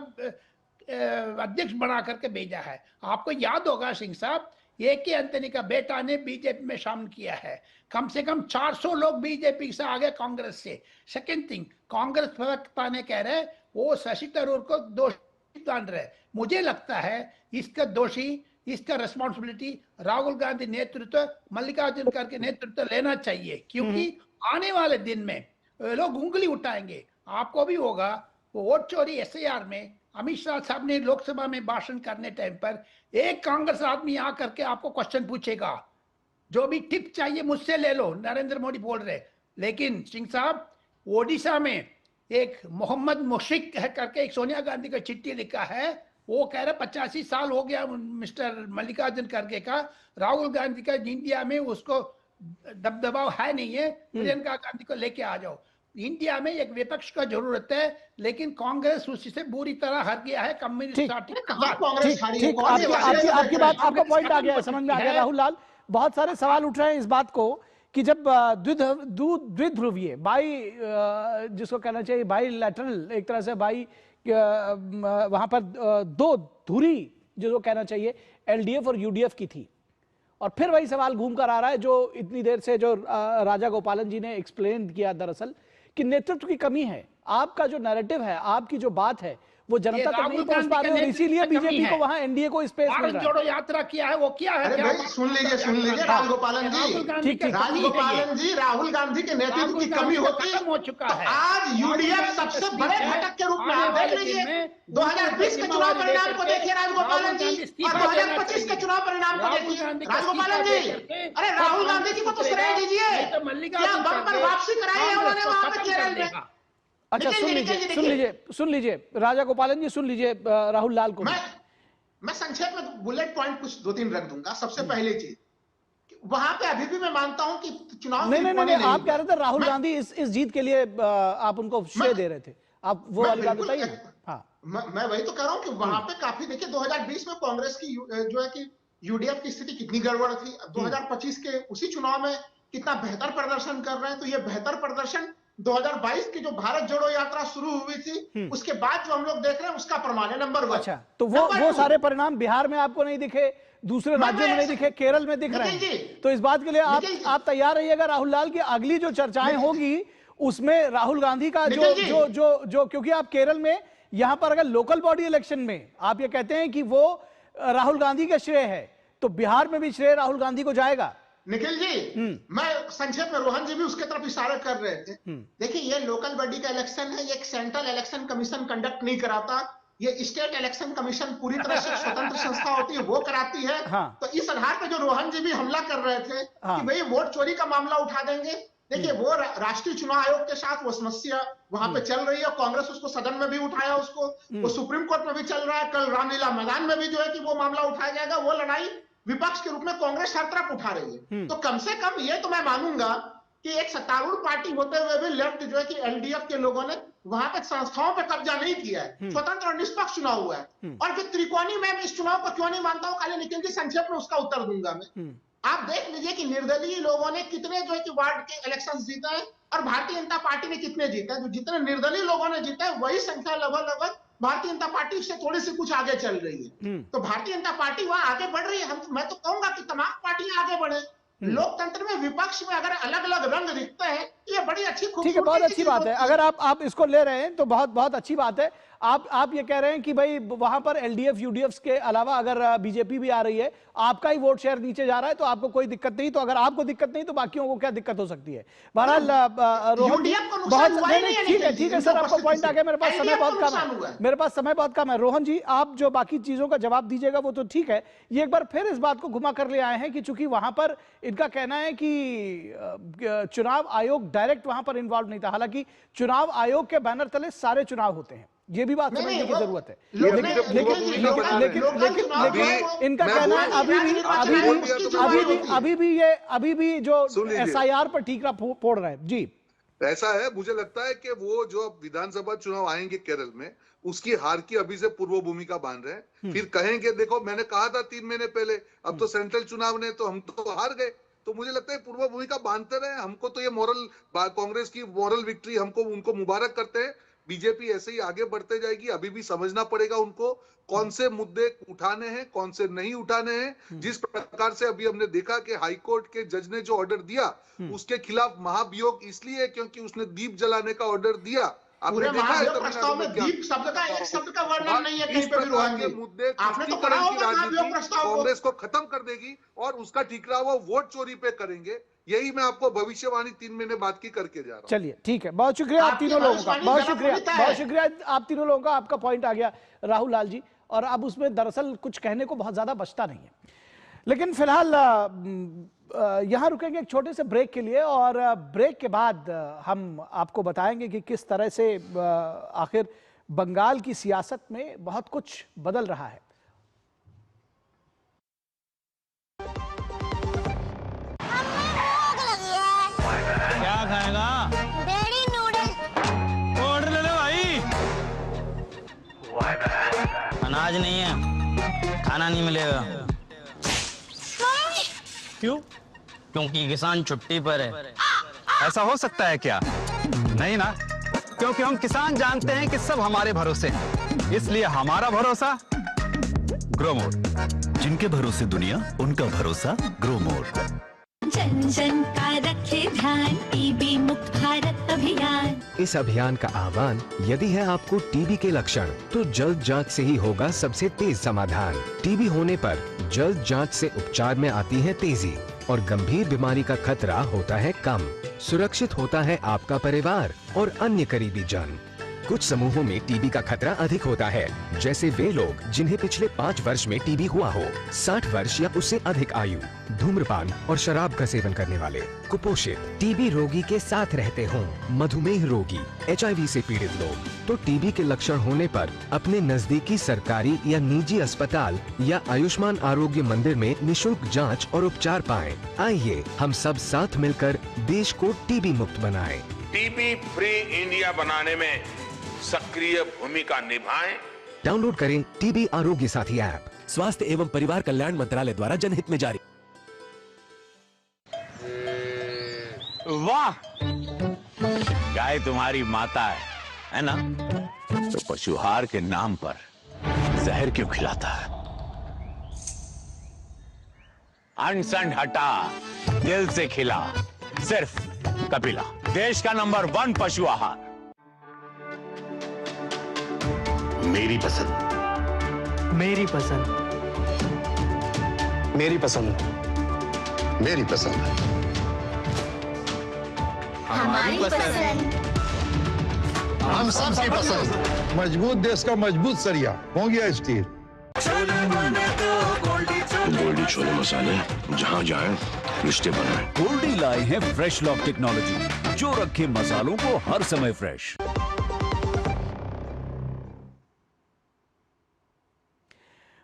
Speaker 9: अध्यक्ष बना करके भेजा है। आपको याद होगा सिंह साहब, AK एंथनी का बेटा ने बीजेपी में शामिल किया है। कम से कम 400 लोग बीजेपी से आ गए कांग्रेस से। सेकंड थिंग, कांग्रेस प्रवक्ता ने कह रहे वो शशि थरूर को दोषी मान रहे। मुझे लगता है इसका दोषी, इसका रिस्पॉन्सिबिलिटी राहुल गांधी नेतृत्व, मल्लिकार्जुन खड़गे नेतृत्व लेना चाहिए, क्योंकि आने वाले दिन में लोग उंगली उठाएंगे। आपको भी होगा वो वोट चोरी SIR में अमित शाह साहब ने लोकसभा में भाषण करने टाइम पर एक कांग्रेस आदमी आकर के आपको क्वेश्चन पूछेगा, जो भी टिप चाहिए मुझसे ले लो, नरेंद्र मोदी बोल रहे। लेकिन सिंह साहब, ओडिशा में एक मोहम्मद मुशिक करके एक सोनिया गांधी का चिट्ठी लिखा है, वो कह रहे 85 साल हो गया मिस्टर मल्लिकार्जुन खड़गे का, राहुल गांधी का इंडिया में उसको दबदबाव है नहीं है, प्रियंका गांधी को लेके आ जाओ। इंडिया में एक विपक्ष का जरूरत है, लेकिन कांग्रेस उसी से बुरी तरह हार गया है। कम्युनिस्ट पार्टी
Speaker 1: ठीक, आपकी बात, आपका पॉइंट आ गया है, समझ में आ गया राहुल लाल। बहुत सारे सवाल उठ रहे हैं इस बात को कि जब द्विध्रुवीय जिसको कहना चाहिए बाई लैटरल, एक तरह से बाई वहां पर दो धुरी जो कहना चाहिए LDF और UDF की थी, और फिर वही सवाल घूम कर आ रहा है जो इतनी देर से जो राजा गोपालन जी ने एक्सप्लेन किया, दरअसल कि नेतृत्व की कमी है। आपका जो नैरेटिव है, आपकी जो बात है, वो जनता तक नहीं पहुंच पा रही है, और इसीलिए बीजेपी को वहां NDA को स्पेस मिल रहा है।
Speaker 9: जोड़ो यात्रा किया है, वो क्या है?
Speaker 7: अरे भाई सुन लीजिए राहुल गोपालन जी, राहुल गांधी के नेतृत्व की कमी होती
Speaker 9: हो चुका है।
Speaker 7: आज UDF सबसे बड़े घटक के रूप में, आप देख लीजिए 2020 के चुनाव परिणाम को देखिए राजगोपालन जी, और 2025 के चुनाव परिणाम को देखिए राजगोपालन जी। अरे राहुल गांधी जी को तो श्रेय दीजिए, क्या बम्पर वापसी कराई है उन्होंने वहां पे केरल में।
Speaker 1: अच्छा सुन लीजिए राजा गोपालन जी, सुन लीजिए राहुल लाल को।
Speaker 7: मैं संक्षेप में बुलेट पॉइंट कुछ 2-3 रख दूंगा। सबसे पहली चीज, वहां पे अभी भी मैं मानता हूं कि चुनाव
Speaker 1: नहीं, आप कह रहे थे राहुल गांधी इस जीत के लिए आप उनको श्रेय दे रहे थे, आप वो वाली बात बताइए। हाँ,
Speaker 7: मैं वही तो कह रहा हूं कि वहां पे काफी, देखिए 2020 में कांग्रेस की जो है कि UDF की स्थिति कितनी गड़बड़ थी, 2025 के उसी चुनाव में कितना बेहतर प्रदर्शन कर रहे हैं। तो ये बेहतर प्रदर्शन 2022 की जो भारत जोड़ो यात्रा शुरू हुई थी, उसके बाद जो हम लोग देख रहे हैं उसका प्रमाण है। नंबर 1।
Speaker 1: अच्छा, तो वो सारे परिणाम बिहार में आपको नहीं दिखे, दूसरे राज्यों में नहीं दिखे, केरल में दिख रहे हैं। तो इस बात के लिए आप तैयार रहिएगा राहुल लाल की अगली जो चर्चाएं होगी उसमें राहुल गांधी का जो क्योंकि आप केरल में, यहां पर अगर लोकल बॉडी इलेक्शन में आप ये कहते हैं कि वो राहुल गांधी का श्रेय है, तो बिहार में भी श्रेय राहुल गांधी को जाएगा।
Speaker 7: निखिल जी, मैं संक्षेप में, रोहन जी भी उसके तरफ इशारा कर रहे थे। देखिए ये लोकल बॉडी का इलेक्शन है, ये एक सेंट्रल इलेक्शन कमीशन कंडक्ट नहीं कराता, ये स्टेट इलेक्शन कमीशन पूरी तरह से स्वतंत्र संस्था होती है, वो कराती है। हाँ। तो इस आधार पर जो रोहन जी भी हमला कर रहे थे कि भाई वोट चोरी का मामला उठा देंगे, देखिए वो राष्ट्रीय चुनाव आयोग के साथ वो समस्या वहां पे चल रही है। कांग्रेस उसको सदन में भी उठाया, उसको वो सुप्रीम कोर्ट में भी चल रहा है, कल रामलीला मैदान में भी जो है कि वो मामला उठाया जाएगा। वो लड़ाई विपक्ष के रूप में कांग्रेस हर तरफ उठा रही है। तो कम से कम ये तो मैं मानूंगा कि एक सत्तारूढ़ पार्टी होते हुए भी लेफ्ट जो है कि LDF के लोगों ने वहां पे संस्थाओं पे कब्जा नहीं किया है, स्वतंत्र और निष्पक्ष चुनाव हुआ है। और जो त्रिकोणी, मैं इस चुनाव को क्यों नहीं मानता हूं, काले निखिल जी संक्षेप में उसका उत्तर दूंगा मैं। आप देख लीजिए कि निर्दलीय लोगों ने कितने जो है कि वार्ड के इलेक्शन जीते हैं, और भारतीय जनता पार्टी ने कितने जीते हैं। जो जितने निर्दलीय लोगों ने जीते हैं वही संख्या लगभग भारतीय जनता पार्टी से थोड़ी सी कुछ आगे चल रही है। तो भारतीय जनता पार्टी वहां आगे बढ़ रही है। मैं तो कहूंगा कि तमाम पार्टियां आगे बढ़े। लोकतंत्र में विपक्ष में अगर अलग अलग रंग दिखते हैं, ये बड़ी अच्छी,
Speaker 1: ठीक है, बहुत अच्छी बात है। अगर आप इसको ले रहे हैं तो बहुत अच्छी बात है। आप ये कह रहे हैं कि भाई वहां पर LDF UDF के अलावा अगर बीजेपी भी आ रही है, आपका ही वोट शेयर नीचे जा रहा है, तो आपको कोई दिक्कत नहीं। तो अगर आपको दिक्कत नहीं तो बाकियों को क्या दिक्कत हो सकती है? बहरहाल रोहन, ठीक है सर, आपका पॉइंट आ गया। मेरे पास समय बहुत कम है। रोहन जी, आप जो बाकी चीजों का जवाब दीजिएगा वो तो ठीक है। ये एक बार फिर इस बात को घुमा कर ले आए हैं कि चूंकि वहां पर इनका कहना है कि चुनाव आयोग डायरेक्ट वहां पर इन्वॉल्व नहीं था, हालांकि चुनाव आयोग के बैनर तले सारे चुनाव होते हैं, ये भी बात समझने की जरूरत है। लेकिन इनका कहना है अभी भी जो SIR पर ठीकरा फोड़ रहे हैं। जी
Speaker 8: ऐसा है, मुझे लगता है कि वो जो अब विधानसभा चुनाव आएंगे केरल में, उसकी हार की अभी से पूर्व भूमिका बांध रहे हैं। फिर कहेंगे देखो मैंने कहा था 3 महीने पहले, अब तो सेंट्रल चुनाव ने तो हम तो हार गए। तो मुझे लगता है पूर्व भूमिका बांधते रहे। हमको तो ये मॉरल, कांग्रेस की मॉरल विक्ट्री, हमको उनको मुबारक करते हैं। बीजेपी ऐसे ही आगे बढ़ते जाएगी। अभी भी समझना पड़ेगा उनको कौन से मुद्दे उठाने हैं, कौन से नहीं उठाने हैं। जिस प्रकार से अभी हमने देखा कि हाईकोर्ट के जज ने जो ऑर्डर दिया, उसके खिलाफ महाभियोग इसलिए क्योंकि उसने दीप जलाने का ऑर्डर दिया।
Speaker 7: पूरे महाभियोग प्रस्ताव में दीप शब्द का एक शब्द का वर्णन नहीं है कहीं पे भी। रोहन जी,
Speaker 8: मुद्दे
Speaker 7: आपने तो पढ़ा होगा महाभियोग प्रस्ताव को।
Speaker 8: कांग्रेस को खत्म कर देगी और उसका ठिकरा वो वोट चोरी पे करेंगे। यही मैं आपको भविष्यवाणी 3 महीने बाद की करके जा रहा हूं।
Speaker 1: चलिए ठीक है, बहुत शुक्रिया आप तीनों लोगों का, बहुत शुक्रिया आप तीनों लोगों का। आपका पॉइंट आ गया राहुल लाल जी, और अब उसमें दरअसल कुछ कहने को बहुत ज्यादा बचता नहीं है। लेकिन फिलहाल यहां रुकेंगे एक छोटे से ब्रेक के लिए, और ब्रेक के बाद हम आपको बताएंगे कि किस तरह से आखिर बंगाल की सियासत में बहुत कुछ बदल रहा है।
Speaker 10: क्या खाएगा? बेड़ी नूडल। ऑर्डर ले लो भाई। अनाज नहीं है, खाना नहीं मिलेगा। क्यों? क्योंकि किसान छुट्टी पर है।
Speaker 11: ऐसा हो सकता है क्या? नहीं ना, क्योंकि हम किसान जानते हैं कि सब हमारे भरोसे हैं, इसलिए हमारा भरोसा ग्रोमोर।
Speaker 12: जिनके भरोसे दुनिया, उनका भरोसा ग्रोमोर।
Speaker 13: जन जन का रखे ध्यान, टीबी मुक्त भारत अभियान।
Speaker 14: इस अभियान का आह्वान, यदि है आपको टीबी के लक्षण, तो जल्द जांच से ही होगा सबसे तेज समाधान। टीबी होने पर जल्द जांच से उपचार में आती है तेजी और गंभीर बीमारी का खतरा होता है कम। सुरक्षित होता है आपका परिवार और अन्य करीबी जन। कुछ समूहों में टीबी का खतरा अधिक होता है, जैसे वे लोग जिन्हें पिछले 5 वर्ष में टीबी हुआ हो, 60 वर्ष या उससे अधिक आयु, धूम्रपान और शराब का सेवन करने वाले, कुपोषित, टीबी रोगी के साथ रहते हों, मधुमेह रोगी, HIV से पीड़ित लोग। तो टीबी के लक्षण होने पर अपने नजदीकी सरकारी या निजी अस्पताल या आयुष्मान आरोग्य मंदिर में निशुल्क जाँच और उपचार पाएं। आइए हम सब साथ मिलकर देश को टीबी मुक्त बनाएं।
Speaker 15: टीबी फ्री इंडिया बनाने में सक्रिय भूमिका निभाएं।
Speaker 14: डाउनलोड करें टीबी आरोग्य साथी ऐप। स्वास्थ्य एवं परिवार कल्याण मंत्रालय द्वारा जनहित में जारी।
Speaker 12: वाह, गाय तुम्हारी माता है ना? तो पशुहार के नाम पर जहर क्यों खिलाता है? अनसन हटा, दिल से खिला, सिर्फ कपिला, देश का नंबर 1 पशु आहार।
Speaker 15: मेरी पसंद,
Speaker 16: मेरी पसंद,
Speaker 15: मेरी पसंद, मेरी पसंद,
Speaker 13: हमारी पसंद,
Speaker 15: हम सबकी पसंद।
Speaker 17: मजबूत देश का मजबूत सरिया हो गया स्टील।
Speaker 15: गोल्डी छोले मसाले, जहां जाए रिश्ते बनाए।
Speaker 12: गोल्डी लाए हैं फ्रेश लॉक टेक्नोलॉजी, जो रखे मसालों को हर समय फ्रेश।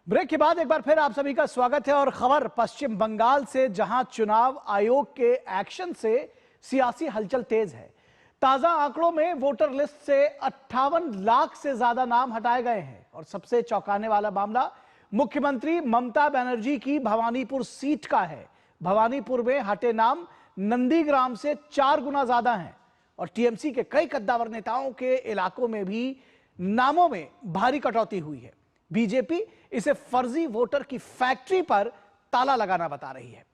Speaker 1: ब्रेक के बाद एक बार फिर आप सभी का स्वागत है, और खबर पश्चिम बंगाल से, जहां चुनाव आयोग के एक्शन से सियासी हलचल तेज है। ताजा आंकड़ों में वोटर लिस्ट से 58 लाख से ज्यादा नाम हटाए गए हैं, और सबसे चौंकाने वाला मामला मुख्यमंत्री ममता बनर्जी की भवानीपुर सीट का है। भवानीपुर में हटे नाम नंदीग्राम से 4 गुना ज्यादा हैं, और टीएमसी के कई कद्दावर नेताओं के इलाकों में भी नामों में भारी कटौती हुई है। बीजेपी इसे फर्जी वोटर की फैक्ट्री पर ताला लगाना बता रही है।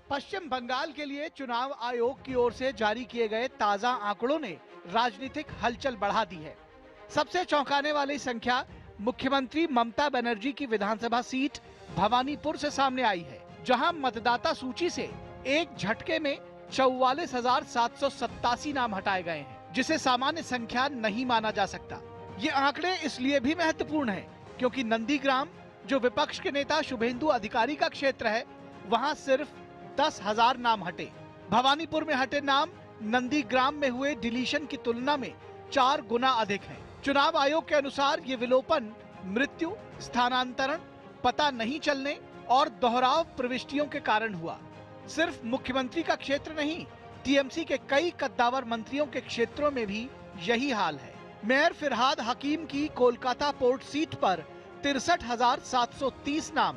Speaker 1: पश्चिम बंगाल के लिए चुनाव आयोग की ओर से जारी किए गए ताजा आंकड़ों ने राजनीतिक हलचल बढ़ा दी है। सबसे चौंकाने वाली संख्या मुख्यमंत्री ममता बनर्जी की विधानसभा सीट भवानीपुर से सामने आई है, जहां मतदाता सूची से एक झटके में 44,787 नाम हटाए गए हैं, जिसे सामान्य संख्या नहीं माना जा सकता। ये आंकड़े इसलिए भी महत्वपूर्ण हैं क्योंकि नंदीग्राम, जो विपक्ष के नेता शुभेंदु अधिकारी का क्षेत्र है, वहां सिर्फ 10,000 नाम हटे। भवानीपुर में हटे नाम नंदीग्राम में हुए डिलीशन की तुलना में 4 गुना अधिक हैं। चुनाव आयोग के अनुसार ये विलोपन मृत्यु, स्थानांतरण, पता नहीं चलने और दोहराव प्रविष्टियों के कारण हुआ। सिर्फ मुख्यमंत्री का क्षेत्र नहीं, टीएमसी के कई कद्दावर मंत्रियों के क्षेत्रों में भी यही हाल है। मेयर फिरहाद हकीम की कोलकाता पोर्ट सीट पर 63,730 नाम,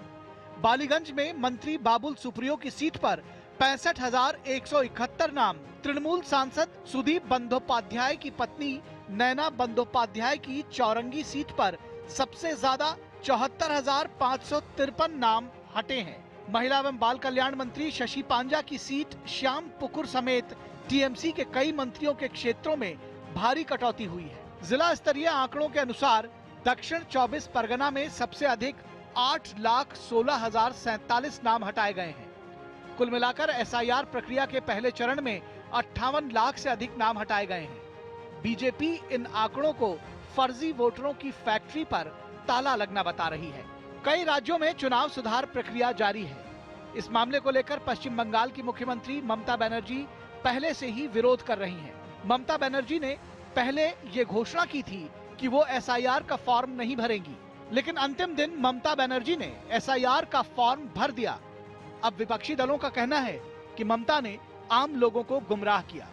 Speaker 1: बालीगंज में मंत्री बाबुल सुप्रियो की सीट पर 65,171 नाम, तृणमूल सांसद सुदीप बंदोपाध्याय की पत्नी नैना बंदोपाध्याय की चौरंगी सीट पर सबसे ज्यादा 74,553 नाम हटे हैं। महिला एवं बाल कल्याण मंत्री शशि पांजा की सीट श्याम पुकुर समेत टीएमसी के कई मंत्रियों के क्षेत्रों में भारी कटौती हुई है। जिला स्तरीय आंकड़ों के अनुसार दक्षिण 24 परगना में सबसे अधिक 8,16,047 नाम हटाए गए हैं। कुल मिलाकर एसआईआर प्रक्रिया के पहले चरण में 58 लाख से अधिक नाम हटाए गए हैं। बीजेपी इन आंकड़ों को फर्जी वोटरों की फैक्ट्री पर ताला लगना बता रही है। कई राज्यों में चुनाव सुधार प्रक्रिया जारी है। इस मामले को लेकर पश्चिम बंगाल की मुख्यमंत्री ममता बनर्जी पहले से ही विरोध कर रही हैं। ममता बनर्जी ने पहले ये घोषणा की थी कि वो एसआईआर का फॉर्म नहीं भरेंगी, लेकिन अंतिम दिन ममता बनर्जी ने एसआईआर का फॉर्म भर दिया। अब विपक्षी दलों का कहना है कि ममता ने आम लोगों को गुमराह किया।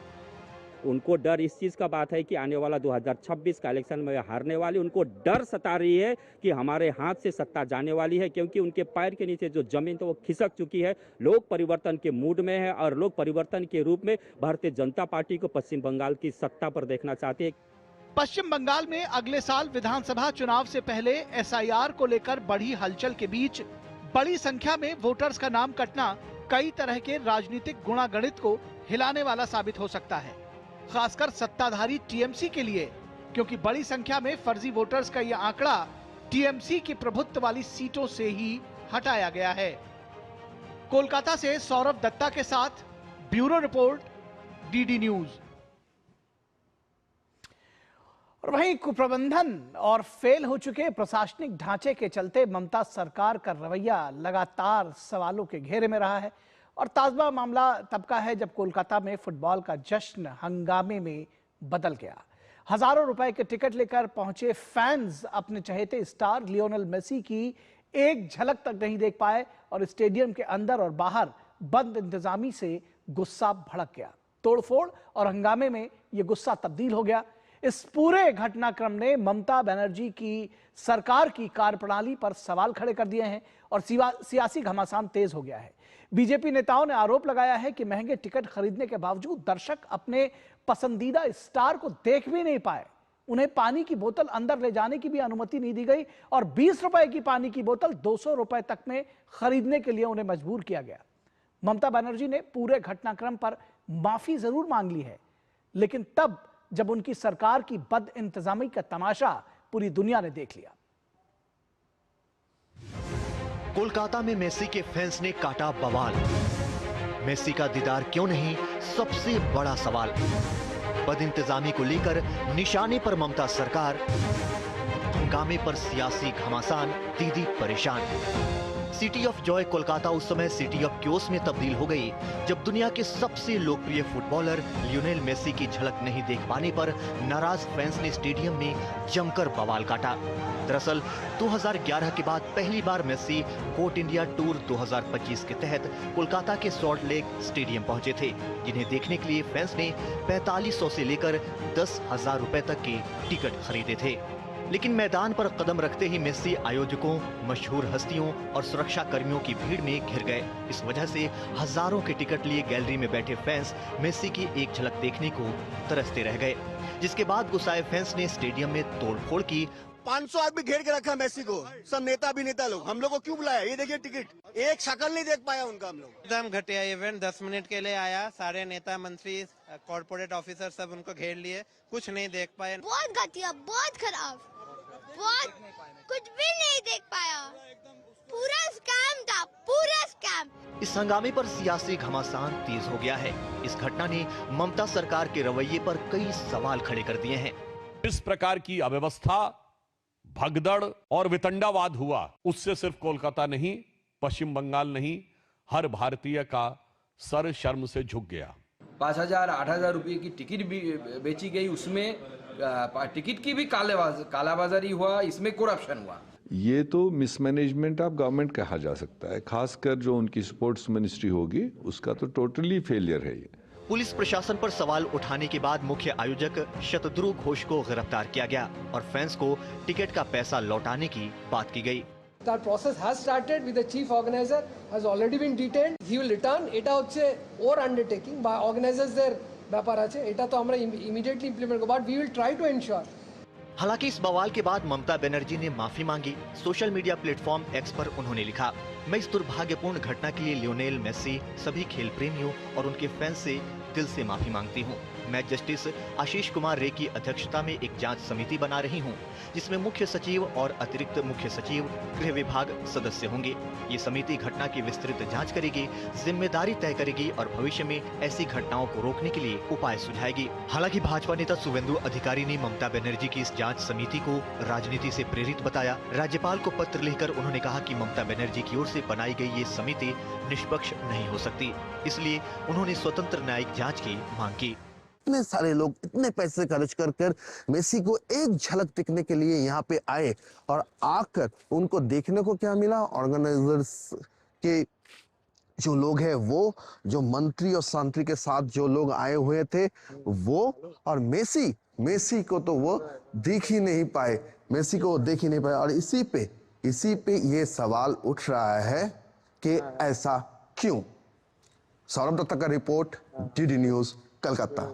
Speaker 16: उनको डर इस चीज़ का बात है कि आने वाला 2026 का इलेक्शन में हारने वाली, उनको डर सता रही है कि हमारे हाथ से सत्ता जाने वाली है, क्योंकि उनके पैर के नीचे जो जमीन तो वो खिसक चुकी है। लोग परिवर्तन के मूड में है और लोग परिवर्तन के रूप में भारतीय जनता पार्टी को पश्चिम बंगाल की सत्ता पर देखना चाहते हैं।
Speaker 1: पश्चिम बंगाल में अगले साल विधानसभा चुनाव से पहले एसआईआर को लेकर बढ़ी हलचल के बीच बड़ी संख्या में वोटर्स का नाम कटना कई तरह के राजनीतिक गुणागणित को हिलाने वाला साबित हो सकता है, खासकर सत्ताधारी टीएमसी के लिए, क्योंकि बड़ी संख्या में फर्जी वोटर्स का यह आंकड़ा टीएमसी की प्रभुत्व वाली सीटों से ही हटाया गया है। कोलकाता से सौरभ दत्ता के साथ ब्यूरो रिपोर्ट, डीडी न्यूज। और वहीं कुप्रबंधन और फेल हो चुके प्रशासनिक ढांचे के चलते ममता सरकार का रवैया लगातार सवालों के घेरे में रहा है। और ताज़ा मामला तब का है जब कोलकाता में फुटबॉल का जश्न हंगामे में बदल गया। हजारों रुपए के टिकट लेकर पहुंचे फैंस अपने चहेते स्टार लियोनेल मेसी की एक झलक तक नहीं देख पाए और स्टेडियम के अंदर और बाहर बंद इंतजामी से गुस्सा भड़क गया। तोड़फोड़ और हंगामे में यह गुस्सा तब्दील हो गया। इस पूरे घटनाक्रम ने ममता बनर्जी की सरकार की कार्यप्रणाली पर सवाल खड़े कर दिए हैं और सियासी घमासान तेज हो गया है। बीजेपी नेताओं ने आरोप लगाया है कि महंगे टिकट खरीदने के बावजूद दर्शक अपने पसंदीदा स्टार को देख भी नहीं पाए। उन्हें पानी की बोतल अंदर ले जाने की भी अनुमति नहीं दी गई और 20 रुपए की पानी की बोतल 200 रुपए तक में खरीदने के लिए उन्हें मजबूर किया गया। ममता बनर्जी ने पूरे घटनाक्रम पर माफी जरूर मांग ली है, लेकिन तब जब उनकी सरकार की बद इंतजामी का तमाशा पूरी दुनिया ने देख लिया।
Speaker 18: कोलकाता में मेसी के फैंस ने काटा बवाल। मेसी का दीदार क्यों नहीं, सबसे बड़ा सवाल। बदइंतजामी को लेकर निशाने पर ममता सरकार, हंगामे पर सियासी घमासान, दीदी परेशान। सिटी ऑफ जॉय कोलकाता उस समय सिटी ऑफ क्योस में तब्दील हो गई जब दुनिया के सबसे लोकप्रिय फुटबॉलर लियोनेल मेसी की झलक नहीं देख पाने पर नाराज फैंस ने स्टेडियम में जमकर बवाल काटा। दरअसल 2011 के बाद पहली बार मेसी कोट इंडिया टूर 2025 के तहत कोलकाता के सॉल्ट लेक स्टेडियम पहुंचे थे, जिन्हें देखने के लिए फैंस ने 4500 से लेकर 10,000 रुपए तक के टिकट खरीदे थे। लेकिन मैदान पर कदम रखते ही मेसी आयोजकों, मशहूर हस्तियों और सुरक्षा कर्मियों की भीड़ में घिर गए। इस वजह से हजारों के टिकट लिए गैलरी में बैठे फैंस मेसी की एक झलक देखने को तरसते रह गए, जिसके बाद गुस्साए फैंस ने स्टेडियम में तोड़फोड़ की।
Speaker 19: 500 आदमी घेर के रखा मेसी को, सब नेता भी नेता लोग। हम लोग को क्यों बुलाया? ये देखिए टिकट, एक शक्ल नहीं देख पाया उनका। हम लोग
Speaker 20: एकदम घटिया इवेंट, 10 मिनट के लिए आया, सारे नेता मंत्री कॉर्पोरेट ऑफिसर सब उनको घेर लिए, कुछ नहीं देख पाए।
Speaker 21: बहुत घटिया, बहुत खराब, बहुत कुछ भी नहीं देख पाया। पूरा स्कैम था, पूरा स्कैम।
Speaker 18: इस हंगामे पर सियासी घमासान तेज हो गया है। इस घटना ने ममता सरकार के रवैये पर कई सवाल खड़े कर दिए हैं।
Speaker 3: इस प्रकार की अव्यवस्था, भगदड़ और वितंडावाद हुआ, उससे सिर्फ कोलकाता नहीं, पश्चिम बंगाल नहीं, हर भारतीय का सर शर्म से झुक गया।
Speaker 22: 5,000 8,000 रुपये की टिकट भी बेची गई, उसमें टिकट की भी कालाबाजारी हुआ, इसमें करप्शन हुआ।
Speaker 17: ये तो मिसमैनेजमेंट ऑफ गवर्नमेंट कहा जा सकता है, खासकर जो उनकी स्पोर्ट्स मिनिस्ट्री होगी उसका तो टोटली फेलियर है ये।
Speaker 18: पुलिस प्रशासन पर सवाल उठाने के बाद मुख्य आयोजक शतद्रु घोष को गिरफ्तार किया गया और फैंस को टिकट का पैसा लौटाने की बात की गई।
Speaker 4: That process has started with the chief organizer has already been detained. He will return. এটা হচ্ছে ওর undertaking by organizersদের ব্যাপার আছে, এটা তো আমরা immediately implement করব, but we will try to ensure।
Speaker 18: हालांकि इस बवाल के बाद ममता बनर्जी ने माफी मांगी। सोशल मीडिया प्लेटफॉर्म एक्स पर उन्होंने लिखा, मैं इस दुर्भाग्यपूर्ण घटना के लिए लियोनेल मेसी, सभी खेल प्रेमियों और उनके फैंस से दिल से माफी मांगती हूँ। मैं जस्टिस आशीष कुमार रे की अध्यक्षता में एक जांच समिति बना रही हूँ, जिसमें मुख्य सचिव और अतिरिक्त मुख्य सचिव गृह विभाग सदस्य होंगे। ये समिति घटना की विस्तृत जांच करेगी, जिम्मेदारी तय करेगी और भविष्य में ऐसी घटनाओं को रोकने के लिए उपाय सुझाएगी। हालांकि भाजपा नेता शुवेंदु अधिकारी ने ममता बनर्जी की इस जांच समिति को राजनीति से प्रेरित बताया। राज्यपाल को पत्र लिखकर उन्होंने कहा कि ममता बनर्जी की ओर से बनाई गई ये समिति निष्पक्ष नहीं हो सकती, इसलिए उन्होंने स्वतंत्र न्यायिक जांच की मांग की।
Speaker 5: इतने सारे लोग इतने पैसे खर्च कर कर मेसी को एक झलक दिखने के लिए यहाँ पे आए और आकर उनको देखने को क्या मिला, ऑर्गेनाइजर्स के जो लोग हैं वो, जो मंत्री और सांत्री के साथ जो लोग आए हुए थे वो, और मेसी को तो वो देख ही नहीं पाए, मेसी को देख ही नहीं पाए। और इसी पे ये सवाल उठ रहा है कि ऐसा क्यों। सौरभ दत्ता का रिपोर्ट, डीडी न्यूज, कलकत्ता।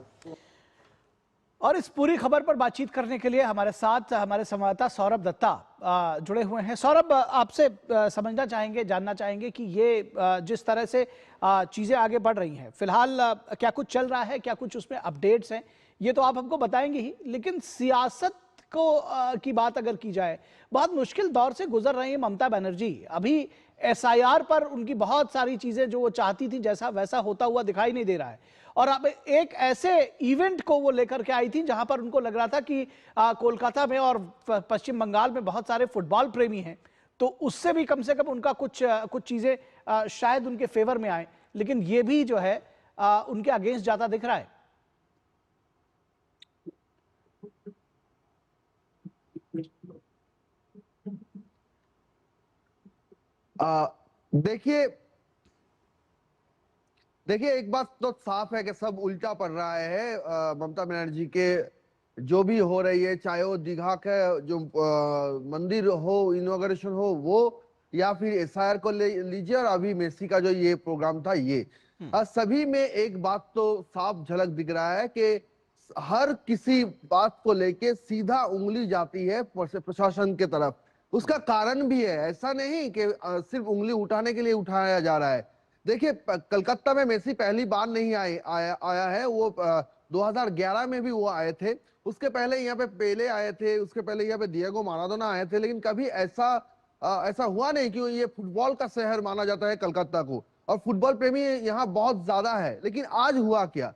Speaker 1: और इस पूरी खबर पर बातचीत करने के लिए हमारे साथ हमारे संवाददाता सौरभ दत्ता जुड़े हुए हैं। सौरभ, आपसे समझना चाहेंगे, जानना चाहेंगे कि ये जिस तरह से चीजें आगे बढ़ रही हैं, फिलहाल क्या कुछ चल रहा है, क्या कुछ उसमें अपडेट्स हैं, ये तो आप हमको बताएंगे ही, लेकिन सियासत को की बात अगर की जाए, बहुत मुश्किल दौर से गुजर रही है ममता बनर्जी। अभी एसआईआर पर उनकी बहुत सारी चीजें जो वो चाहती थी जैसा वैसा होता हुआ दिखाई नहीं दे रहा है, और अब एक ऐसे इवेंट को वो लेकर के आई थी जहां पर उनको लग रहा था कि कोलकाता में और पश्चिम बंगाल में बहुत सारे फुटबॉल प्रेमी हैं, तो उससे भी कम से कम उनका कुछ चीजें शायद उनके फेवर में आए, लेकिन ये भी जो है उनके अगेंस्ट जाता दिख रहा है।
Speaker 23: देखिए एक बात तो साफ है कि सब उल्टा पड़ रहा है। ममता बनर्जी के जो भी हो रही है, चाहे वो दीघा का जो मंदिर हो, इनॉग्रेशन हो वो, या फिर एसआईआर को लीजिए, और अभी मेसी का जो ये प्रोग्राम था ये, सभी में एक बात तो साफ झलक दिख रहा है कि हर किसी बात को लेके सीधा उंगली जाती है प्रशासन के तरफ। उसका कारण भी है, ऐसा नहीं कि सिर्फ उंगली उठाने के लिए उठाया जा रहा है। देखिए कलकत्ता में मेसी पहली बार नहीं आया है, वो 2011 में भी वो आए थे, उसके पहले यहाँ पे पेले आए थे, उसके पहले यहाँ पे डिएगो माराडोना आए थे, लेकिन कभी ऐसा हुआ नहीं कि ये फुटबॉल का शहर माना जाता है कलकत्ता को, और फुटबॉल प्रेमी यहाँ बहुत ज्यादा है। लेकिन आज हुआ क्या,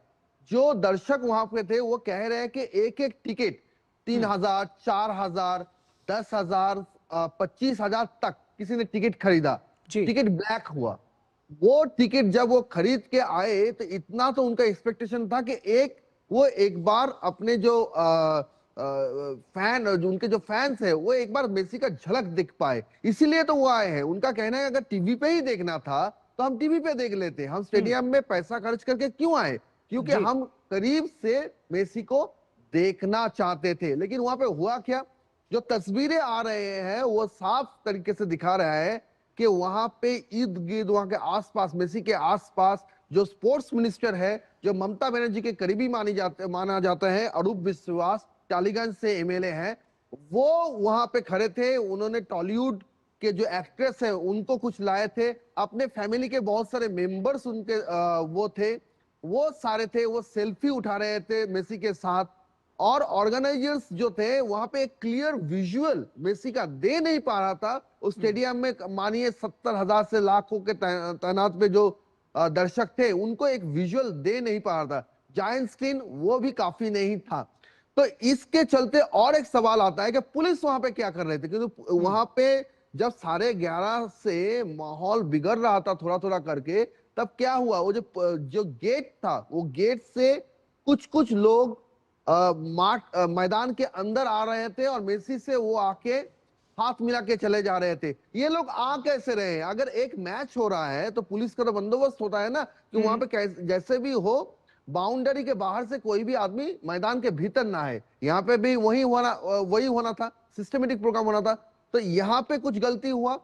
Speaker 23: जो दर्शक वहां पे थे वो कह रहे हैं कि एक एक टिकट 3000, 4000, 10,000, 25,000 तक किसी ने टिकट खरीदा, टिकट ब्लैक हुआ। वो टिकट जब वो खरीद के आए तो इतना तो उनका एक्सपेक्टेशन था कि वो एक बार अपने जो उनके जो फैंस है वो एक बार मेसी का झलक दिख पाए, इसीलिए तो वो आए हैं। उनका कहना है अगर टीवी पे ही देखना था तो हम टीवी पे देख लेते, हम स्टेडियम में पैसा खर्च करके क्यों आए, क्योंकि हम करीब से मेसी को देखना चाहते थे। लेकिन वहां पे हुआ क्या, जो तस्वीरें आ रहे हैं वो साफ तरीके से दिखा रहा है कि वहां पे इर्द गिर्द, वहां के आसपास, मेसी के आसपास जो स्पोर्ट्स मिनिस्टर है, जो ममता बनर्जी के करीबी माना जाता है, अरूप विश्वास, टालीगंज से एमएलए हैं, वो वहां पे खड़े थे। उन्होंने टॉलीवुड के जो एक्ट्रेस है उनको कुछ लाए थे, अपने फैमिली के बहुत सारे मेंबर्स उनके वो सारे थे, वो सेल्फी उठा रहे थे मेसी के साथ। और ऑर्गेनाइजर्स जो थे वहां पे एक क्लियर विजुअल मेसी का दे नहीं पा रहा था। उस स्टेडियम में मानिए 70,000 से लाखों के तैनात पे जो दर्शक थे उनको एक विजुअल दे नहीं पा रहा था, जायंट स्क्रीन वो भी काफी नहीं था। तो इसके चलते और एक सवाल आता है कि पुलिस वहां पे क्या कर रहे थे, क्योंकि वहां पे जब 11:30 से माहौल बिगड़ रहा था थोड़ा थोड़ा करके, तब क्या हुआ, वो जो गेट था वो गेट से कुछ लोग मैदान के अंदर आ रहे थे और मेसी से वो आके हाथ मिला के चले जा रहे थे। ये लोग आ कैसे रहे हैं? अगर एक मैच हो रहा है तो पुलिस का तो बंदोबस्त होता है ना कि वहां पे जैसे भी हो बाउंड्री के बाहर से कोई भी आदमी मैदान के भीतर ना है। यहाँ पे भी वही होना था, सिस्टमेटिक प्रोग्राम होना था। तो यहाँ पे कुछ गलती हुआ।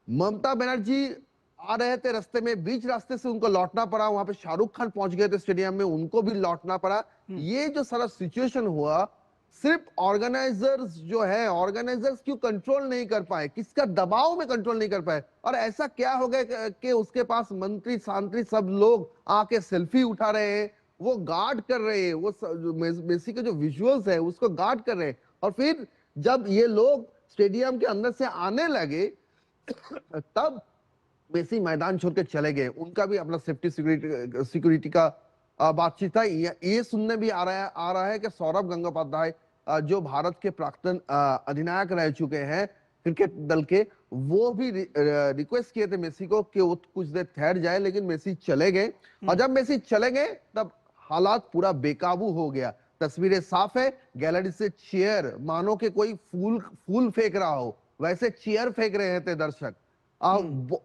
Speaker 23: ममता बनर्जी आ रहे थे रास्ते में, बीच रास्ते से उनको लौटना पड़ा। वहां पे शाहरुख खान पहुंच गए थे स्टेडियम में, उनको भी लौटना पड़ा। ये जो सारा सिचुएशन हुआ, सिर्फ ऑर्गेनाइजर्स जो है, ऑर्गेनाइजर्स क्यों कंट्रोल नहीं कर पाए, किसका दबाव में कंट्रोल नहीं कर पाए? और ऐसा क्या हो गया कि उसके पास मंत्री सांत्री सब लोग आके सेल्फी उठा रहे हैं, वो गार्ड कर रहे हैं, वो मेसी के जो विजुअल्स है उसको गार्ड कर रहे हैं। और फिर जब ये लोग स्टेडियम के अंदर से आने लगे तब मेसी मैदान छोड़ के चले गए। उनका भी अपना सेफ्टी सिक्योरिटी का बातचीत था। ये सुनने भी आ रहा है कि सौरभ गंगोपाध्याय जो भारत के प्राक्तन अधिनायक रह चुके हैं क्रिकेट दल के, वो भी रिक्वेस्ट किए थे मेसी को कि वो कुछ देर ठहर जाए, लेकिन मेसी चले गए। और जब मेसी चले गए तब हालात पूरा बेकाबू हो गया। तस्वीरें साफ है, गैलरी से चेयर मानो कि कोई फूल फेंक रहा हो वैसे चेयर फेंक रहे थे दर्शक,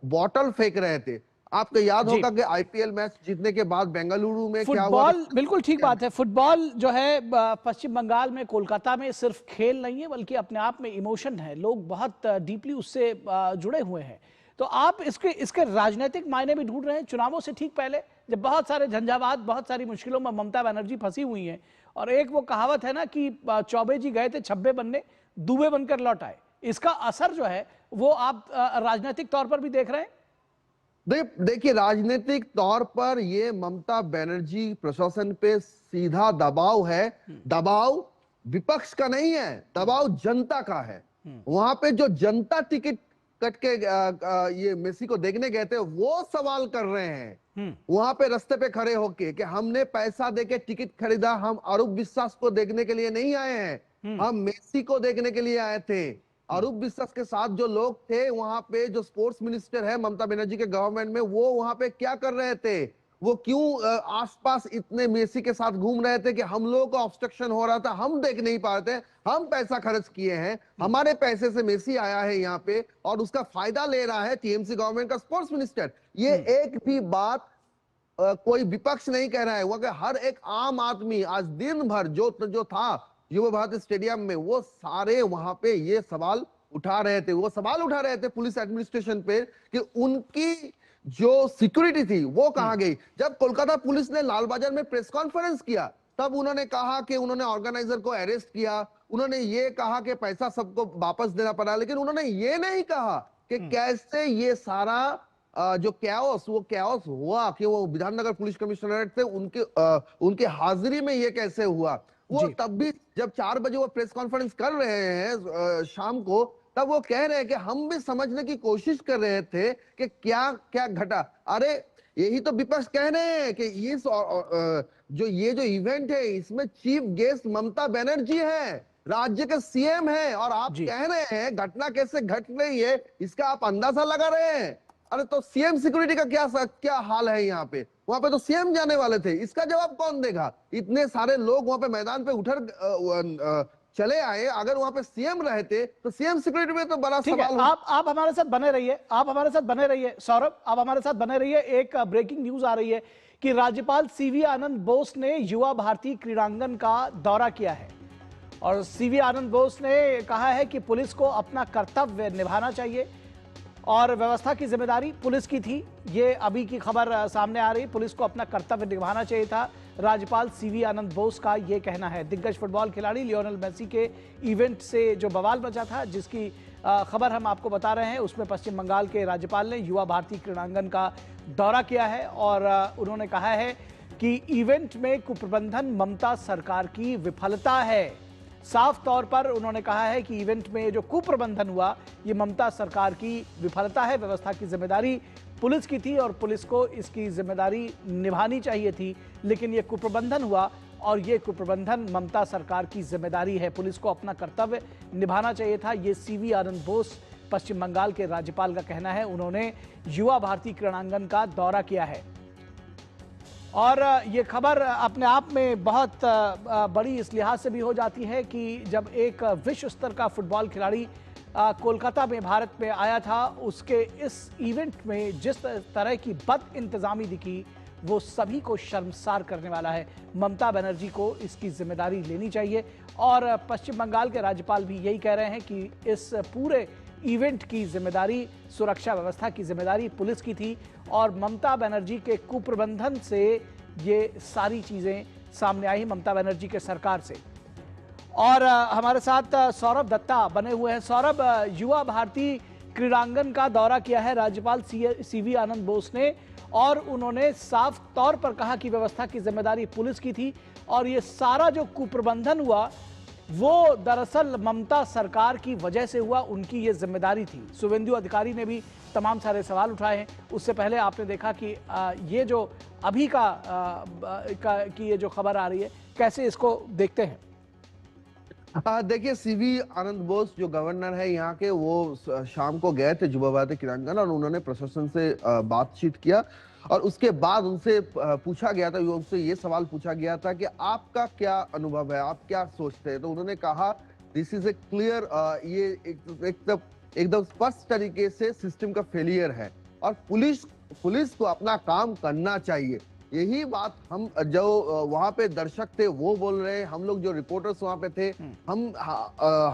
Speaker 23: बॉटल फेंक रहे थे। आपको याद होगा कि आईपीएल मैच जीतने के बाद बेंगलुरु में क्या हुआ?
Speaker 1: फुटबॉल, बिल्कुल ठीक बात है। फुटबॉल जो है पश्चिम बंगाल में, कोलकाता में सिर्फ खेल नहीं है बल्कि अपने आप में इमोशन है। लोग बहुत डीपली उससे जुड़े हुए हैं। तो आप इसके राजनीतिक मायने भी ढूंढ रहे हैं। चुनावों से ठीक पहले जब बहुत सारे झंझावात, बहुत सारी मुश्किलों में ममता बनर्जी फंसी हुई हैं, और एक वो कहावत है ना कि चौबे जी गए थे छब्बे बनने, दूबे बनकर लौट आए। इसका असर जो है वो आप राजनीतिक तौर पर भी देख रहे हैं?
Speaker 23: देखिए, राजनीतिक तौर पर ये ममता बनर्जी प्रशासन पे सीधा दबाव है। दबाव विपक्ष का नहीं है, दबाव जनता का है। वहां पे जो जनता टिकट कट के ये मेसी को देखने गए थे वो सवाल कर रहे हैं वहां पे रास्ते पे खड़े होके कि हमने पैसा देके टिकट खरीदा, हम अरूप विश्वास को देखने के लिए नहीं आए हैं, हम मेसी को देखने के लिए आए थे। अरूप विश्वास के साथ जो लोग थे वहां पे, जो स्पोर्ट्स मिनिस्टर है ममता बनर्जी के गवर्नमेंट में, वो वहां पे क्या कर रहे थे? वो क्यों आसपास इतने मेसी के साथ घूम रहे थे कि हम लोगों को ऑब्स्ट्रक्शन हो रहा था, हम देख नहीं पा रहे थे। हम पैसा खर्च किए हैं, हमारे पैसे से मेसी आया है यहाँ पे और उसका फायदा ले रहा है टीएमसी गवर्नमेंट का स्पोर्ट्स मिनिस्टर। ये एक भी बात कोई विपक्ष नहीं कह रहा है। वहां के हर एक आम आदमी आज दिन भर जो था युवा भारती स्टेडियम में, वो सारे वहां पे ये सवाल उठा रहे थे। वो सवाल उठा रहे थे पुलिस एडमिनिस्ट्रेशन पे कि उनकी जो सिक्योरिटी थी वो कहां गई। जब कोलकाता पुलिस ने लाल बाजार में प्रेस कॉन्फ्रेंस किया तब उन्होंने कहा कि उन्होंने ऑर्गेनाइजर को अरेस्ट किया, उन्होंने ये कहा कि पैसा सबको वापस देना पड़ा, लेकिन उन्होंने ये नहीं कहा कि कैसे ये सारा जो कैओस, वो कैओस हुआ कि वो विधाननगर पुलिस कमिश्नरेट थे उनके हाजिरी में ये कैसे हुआ। वो तब भी जब 4 बजे वो प्रेस कॉन्फ्रेंस कर रहे हैं शाम को, तब वो कह रहे हैं कि हम भी समझने की कोशिश कर रहे थे कि क्या क्या घटा। अरे यही तो विपक्ष कह रहे हैं कि ये जो इवेंट है इसमें चीफ गेस्ट ममता बनर्जी है, राज्य के सीएम है, और आप कह रहे हैं घटना कैसे घट रही है इसका आप अंदाजा लगा रहे हैं। अरे तो सीएम सिक्योरिटी का क्या हाल है यहाँ पे? वहां पे तो सीएम जाने वाले थे, इसका जवाब कौन देगा? इतने सारे लोग वहां पे मैदान पे उठर चले आए, अगर वहां पे सीएम रहते तो सीएम सिक्योरिटी में तो बड़ा सवाल।
Speaker 1: आप हमारे साथ बने रहिए, सौरभ आप हमारे साथ बने रहिए। एक ब्रेकिंग न्यूज आ रही है कि राज्यपाल सीवी आनंद बोस ने युवा भारती क्रीड़ांगन का दौरा किया है और सीवी आनंद बोस ने कहा है कि पुलिस को अपना कर्तव्य निभाना चाहिए और व्यवस्था की जिम्मेदारी पुलिस की थी। ये अभी की खबर सामने आ रही, पुलिस को अपना कर्तव्य निभाना चाहिए था, राज्यपाल सीवी आनंद बोस का ये कहना है। दिग्गज फुटबॉल खिलाड़ी लियोनेल मेसी के इवेंट से जो बवाल मचा था, जिसकी खबर हम आपको बता रहे हैं, उसमें पश्चिम बंगाल के राज्यपाल ने युवा भारती क्रीड़ांगन का दौरा किया है और उन्होंने कहा है कि इवेंट में कुप्रबंधन ममता सरकार की विफलता है। साफ तौर पर उन्होंने कहा है कि इवेंट में जो कुप्रबंधन हुआ ये ममता सरकार की विफलता है, व्यवस्था की जिम्मेदारी पुलिस की थी और पुलिस को इसकी जिम्मेदारी निभानी चाहिए थी, लेकिन ये कुप्रबंधन हुआ और ये कुप्रबंधन ममता सरकार की जिम्मेदारी है, पुलिस को अपना कर्तव्य निभाना चाहिए था। ये सीवी आनंद बोस पश्चिम बंगाल के राज्यपाल का कहना है। उन्होंने युवा भारती क्रीड़ांगन का दौरा किया है और ये खबर अपने आप में बहुत बड़ी इस लिहाज से भी हो जाती है कि जब एक विश्व स्तर का फुटबॉल खिलाड़ी कोलकाता में भारत में आया था, उसके इस इवेंट में जिस तरह की बद इंतजामी दिखी वो सभी को शर्मसार करने वाला है। ममता बनर्जी को इसकी जिम्मेदारी लेनी चाहिए और पश्चिम बंगाल के राज्यपाल भी यही कह रहे हैं कि इस पूरे इवेंट की जिम्मेदारी, सुरक्षा व्यवस्था की जिम्मेदारी पुलिस की थी और ममता बनर्जी के कुप्रबंधन से ये सारी चीज़ें सामने आई, ममता बनर्जी के सरकार से। और हमारे साथ सौरभ दत्ता बने हुए हैं। सौरभ, युवा भारती क्रीड़ांगन का दौरा किया है राज्यपाल सीवी आनंद बोस ने और उन्होंने साफ तौर पर कहा कि व्यवस्था की जिम्मेदारी पुलिस की थी और ये सारा जो कुप्रबंधन हुआ वो दरअसल ममता सरकार की वजह से हुआ, उनकी ये जिम्मेदारी थी। शुभेंदु अधिकारी ने भी तमाम सारे सवाल उठाए हैं। उससे पहले आपने देखा कि ये जो अभी की ये जो खबर आ रही है, कैसे इसको देखते हैं?
Speaker 23: देखिए, सीवी आनंद बोस जो गवर्नर है यहाँ के, वो शाम को गए थे युवा भारती क्रीड़ांगन और उन्होंने प्रशासन से बातचीत किया और उसके बाद उनसे पूछा गया था, उनसे ये सवाल पूछा गया था कि आपका क्या अनुभव है, आप क्या सोचते हैं। तो उन्होंने कहा दिस इज ए क्लियर, ये एकदम स्पष्ट तरीके से सिस्टम का फेलियर है और पुलिस को अपना काम करना चाहिए। यही बात हम जो वहां पे दर्शक थे वो बोल रहे हैं, हम लोग जो रिपोर्टर्स वहां पे थे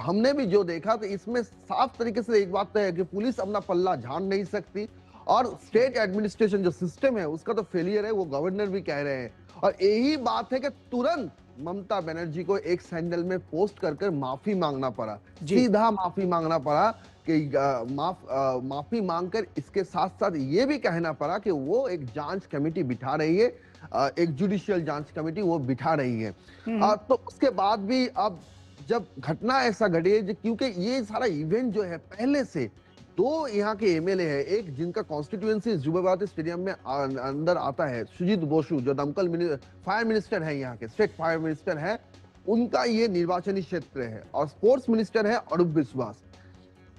Speaker 23: हमने भी जो देखा तो इसमें साफ तरीके से एक बात है कि पुलिस अपना पल्ला झाड़ नहीं सकती और स्टेट एडमिनिस्ट्रेशन जो सिस्टम है उसका तो फेलियर है, वो गवर्नर भी कह रहे हैं। और यही बात है कि तुरंत ममता बनर्जी को एक सैंडल में पोस्ट कर माफी मांगना पड़ा, सीधा माफी मांगना पड़ा कि माफी मांगकर इसके साथ साथ ये भी कहना पड़ा कि वो एक जांच कमेटी बिठा रही है, एक जुडिशियल जांच कमेटी वो बिठा रही है। तो उसके बाद भी अब जब घटना ऐसा घटी है, क्योंकि ये सारा इवेंट जो है पहले से दो यहाँ के एमएलए है, एक जिनका कॉन्स्टिट्यूएंसी युवा भारती स्टेडियम में अंदर आता है, सुजीत बोसु जो दमकल फायर मिनिस्टर है, यहाँ के स्टेट फायर मिनिस्टर है, उनका ये निर्वाचनी क्षेत्र है और स्पोर्ट्स मिनिस्टर है अरूप विश्वास।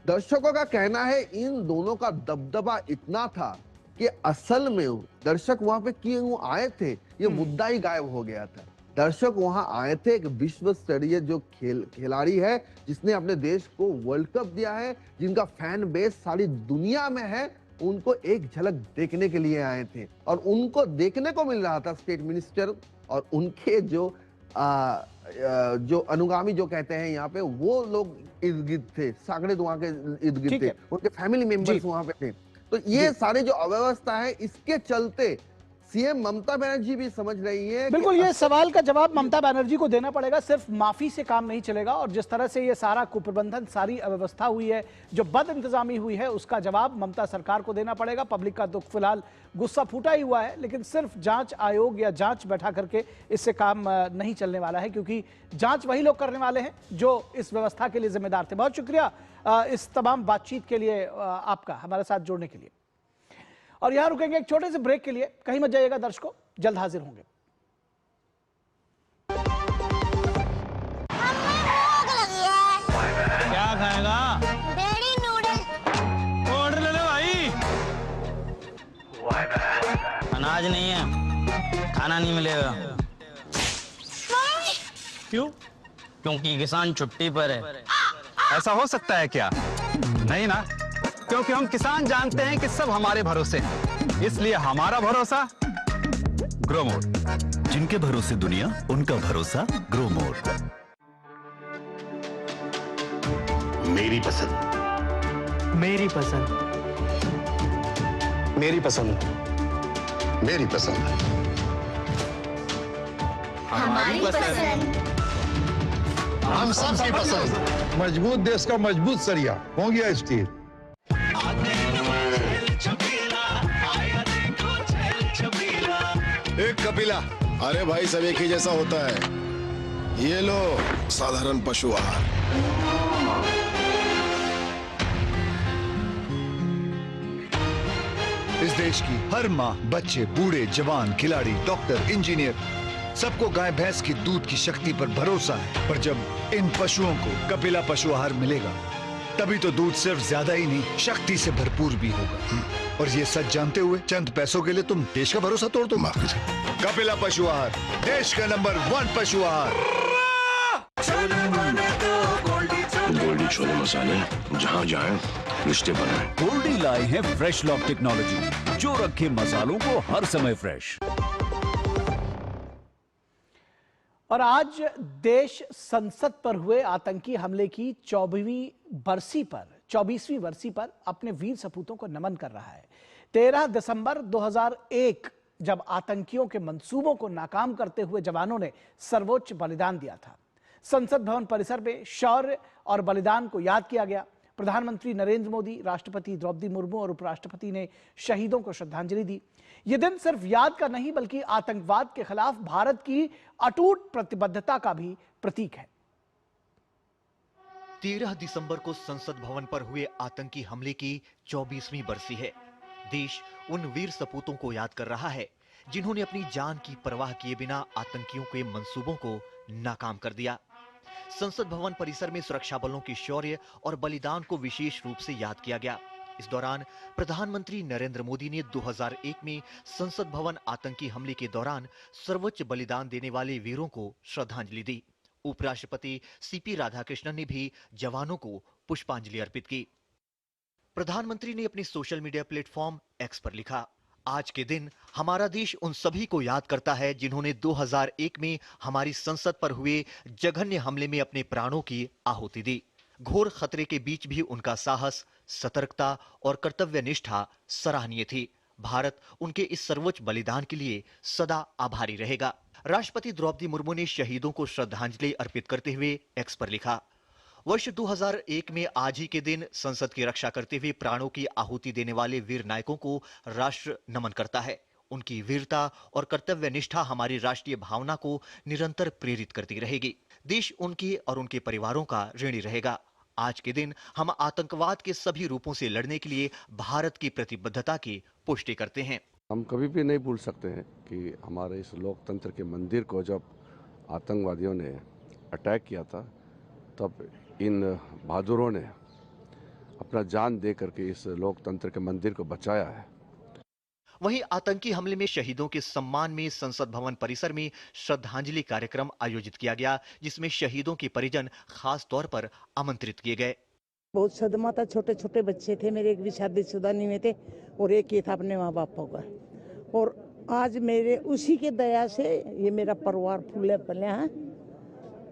Speaker 23: दर्शकों का कहना है इन दोनों का दबदबा इतना था कि असल में दर्शक वहां पे क्यों आए थे ये मुद्दा ही गायब हो गया था। दर्शक वहां आए थे एक विश्व स्तरीय जो खिलाड़ी है जिसने अपने देश को वर्ल्ड कप दिया है, जिनका फैन बेस सारी दुनिया में है, उनको एक झलक देखने के लिए आए थे और उनको देखने को मिल रहा था स्टेट मिनिस्टर और उनके जो अनुगामी जो कहते हैं यहाँ पे वो लोग इर्द गिर्द थे, सागड़े वहां के इर्द गिर्द थे, उनके फैमिली मेंबर्स वहां पे थे। तो ये सारे जो अव्यवस्था है इसके चलते सीएम ममता बनर्जी भी समझ रही है।
Speaker 1: बिल्कुल, ये सवाल का जवाब ममता बनर्जी को देना पड़ेगा, सिर्फ माफी से काम नहीं चलेगा और जिस तरह से ये सारा कुप्रबंधन, सारी अव्यवस्था हुई है, जो बद इंतजामी हुई है, उसका जवाब ममता सरकार को देना पड़ेगा। पब्लिक का दुख फिलहाल गुस्सा फूटा ही हुआ है, लेकिन सिर्फ जांच आयोग या जांच बैठा करके इससे काम नहीं चलने वाला है, क्योंकि जांच वही लोग करने वाले हैं जो इस व्यवस्था के लिए जिम्मेदार थे। बहुत शुक्रिया इस तमाम बातचीत के लिए आपका, हमारे साथ जुड़ने के लिए। और यहां रुकेंगे एक छोटे से ब्रेक के लिए, कहीं मत जाइएगा दर्शकों, जल्द हाजिर होंगे।
Speaker 10: क्या खाएगा?
Speaker 21: Dairy noodle.
Speaker 10: ऑर्डर ले लो भाई। अनाज नहीं है, खाना नहीं मिलेगा।
Speaker 11: क्यों?
Speaker 10: क्योंकि किसान छुट्टी पर है।
Speaker 11: ऐसा हो सकता है क्या? नहीं ना, क्योंकि हम किसान जानते हैं कि सब हमारे भरोसे हैं, इसलिए हमारा भरोसा ग्रोमोर।
Speaker 2: जिनके भरोसे दुनिया, उनका भरोसा ग्रोमोर।
Speaker 6: मेरी पसंद,
Speaker 2: मेरी पसंद,
Speaker 6: मेरी पसंद, मेरी पसंद,
Speaker 21: हमारी पसंद,
Speaker 6: हम सबकी पसंद।
Speaker 9: मजबूत देश का मजबूत सरिया हो गया स्टील।
Speaker 6: एक कपिला, अरे भाई सब एक ही जैसा होता है। ये लो साधारण पशु आहार।
Speaker 18: इस देश की हर माँ, बच्चे, बूढ़े, जवान, खिलाड़ी, डॉक्टर, इंजीनियर, सबको गाय भैंस की दूध की शक्ति पर भरोसा है। पर जब इन पशुओं को कपिला पशु आहार मिलेगा तभी तो दूध सिर्फ ज्यादा ही नहीं, शक्ति से भरपूर भी होगा। और ये सच जानते हुए चंद पैसों के लिए तुम देश का भरोसा तोड़ दो। कपिला पशु आहार, देश का नंबर 1 पशु आहार।
Speaker 6: गोल्डी छोले मसाले जहाँ जाए रिश्ते बनाए।
Speaker 7: गोल्डी लाए हैं फ्रेश लॉक टेक्नोलॉजी जो रखे मसालों को हर समय फ्रेश।
Speaker 1: और आज देश संसद पर हुए आतंकी हमले की 24वीं बरसी पर अपने वीर सपूतों को नमन कर रहा है। 13 दिसंबर 2001 जब आतंकियों के मंसूबों को नाकाम करते हुए जवानों ने सर्वोच्च बलिदान दिया था। संसद भवन परिसर में शौर्य और बलिदान को याद किया गया। प्रधानमंत्री नरेंद्र मोदी, राष्ट्रपति द्रौपदी मुर्मू और उपराष्ट्रपति ने शहीदों को श्रद्धांजलि दी। यह दिन सिर्फ याद का नहीं बल्कि आतंकवाद के खिलाफ भारत की अटूट प्रतिबद्धता का भी प्रतीक है।
Speaker 18: 13 दिसंबर को संसद भवन पर हुए आतंकी हमले की 24वीं बरसी है। देश उन वीर सपूतों को याद कर रहा है जिन्होंने अपनी जान की परवाह किए बिना आतंकियों के मंसूबों को नाकाम कर दिया। संसद भवन परिसर में सुरक्षा बलों के शौर्य और बलिदान को विशेष रूप से याद किया गया। इस दौरान प्रधानमंत्री नरेंद्र मोदी ने 2001 में संसद भवन आतंकी हमले के दौरान सर्वोच्च बलिदान देने वाले वीरों को श्रद्धांजलि दी। उपराष्ट्रपति सीपी राधाकृष्णन ने भी जवानों को पुष्पांजलि अर्पित की। प्रधानमंत्री ने अपने सोशल मीडिया प्लेटफॉर्म एक्स पर लिखा, आज के दिन हमारा देश उन सभी को याद करता है जिन्होंने 2001 में हमारी संसद पर हुए जघन्य हमले में अपने प्राणों की आहुति दी। घोर खतरे के बीच भी उनका साहस, सतर्कता और कर्तव्य निष्ठा सराहनीय थी। भारत उनके इस सर्वोच्च बलिदान के लिए सदा आभारी रहेगा। राष्ट्रपति द्रौपदी मुर्मू ने शहीदों को श्रद्धांजलि अर्पित करते हुए एक्स पर लिखा, वर्ष 2001 में आज ही के दिन संसद की रक्षा करते हुए प्राणों की आहुति देने वाले वीर नायकों को राष्ट्र नमन करता है। उनकी वीरता और कर्तव्य निष्ठा हमारी राष्ट्रीय भावना को निरंतर प्रेरित करती रहेगी। देश उनके और उनके परिवारों का ऋणी रहेगा। आज के दिन हम आतंकवाद के सभी रूपों से लड़ने के लिए भारत की प्रतिबद्धता की पुष्टि करते हैं।
Speaker 8: हम कभी भी नहीं भूल सकते हैं कि हमारे इस लोकतंत्र के मंदिर को जब आतंकवादियों ने अटैक किया था तब इन बहादुरों ने अपना जान दे करके इस लोकतंत्र के मंदिर को बचाया है।
Speaker 18: वहीं आतंकी हमले में शहीदों के सम्मान में संसद भवन परिसर में श्रद्धांजलि कार्यक्रम आयोजित किया गया, जिसमें शहीदों के परिजन खास तौर पर आमंत्रित किए गए।
Speaker 14: बहुत सदमा था, छोटे छोटे बच्चे थे मेरे, एक भी शादीशुदा नहीं हुए थे और एक ही था अपने माँ बापों का। और आज मेरे उसी के दया से ये मेरा परिवार फूले फले हैं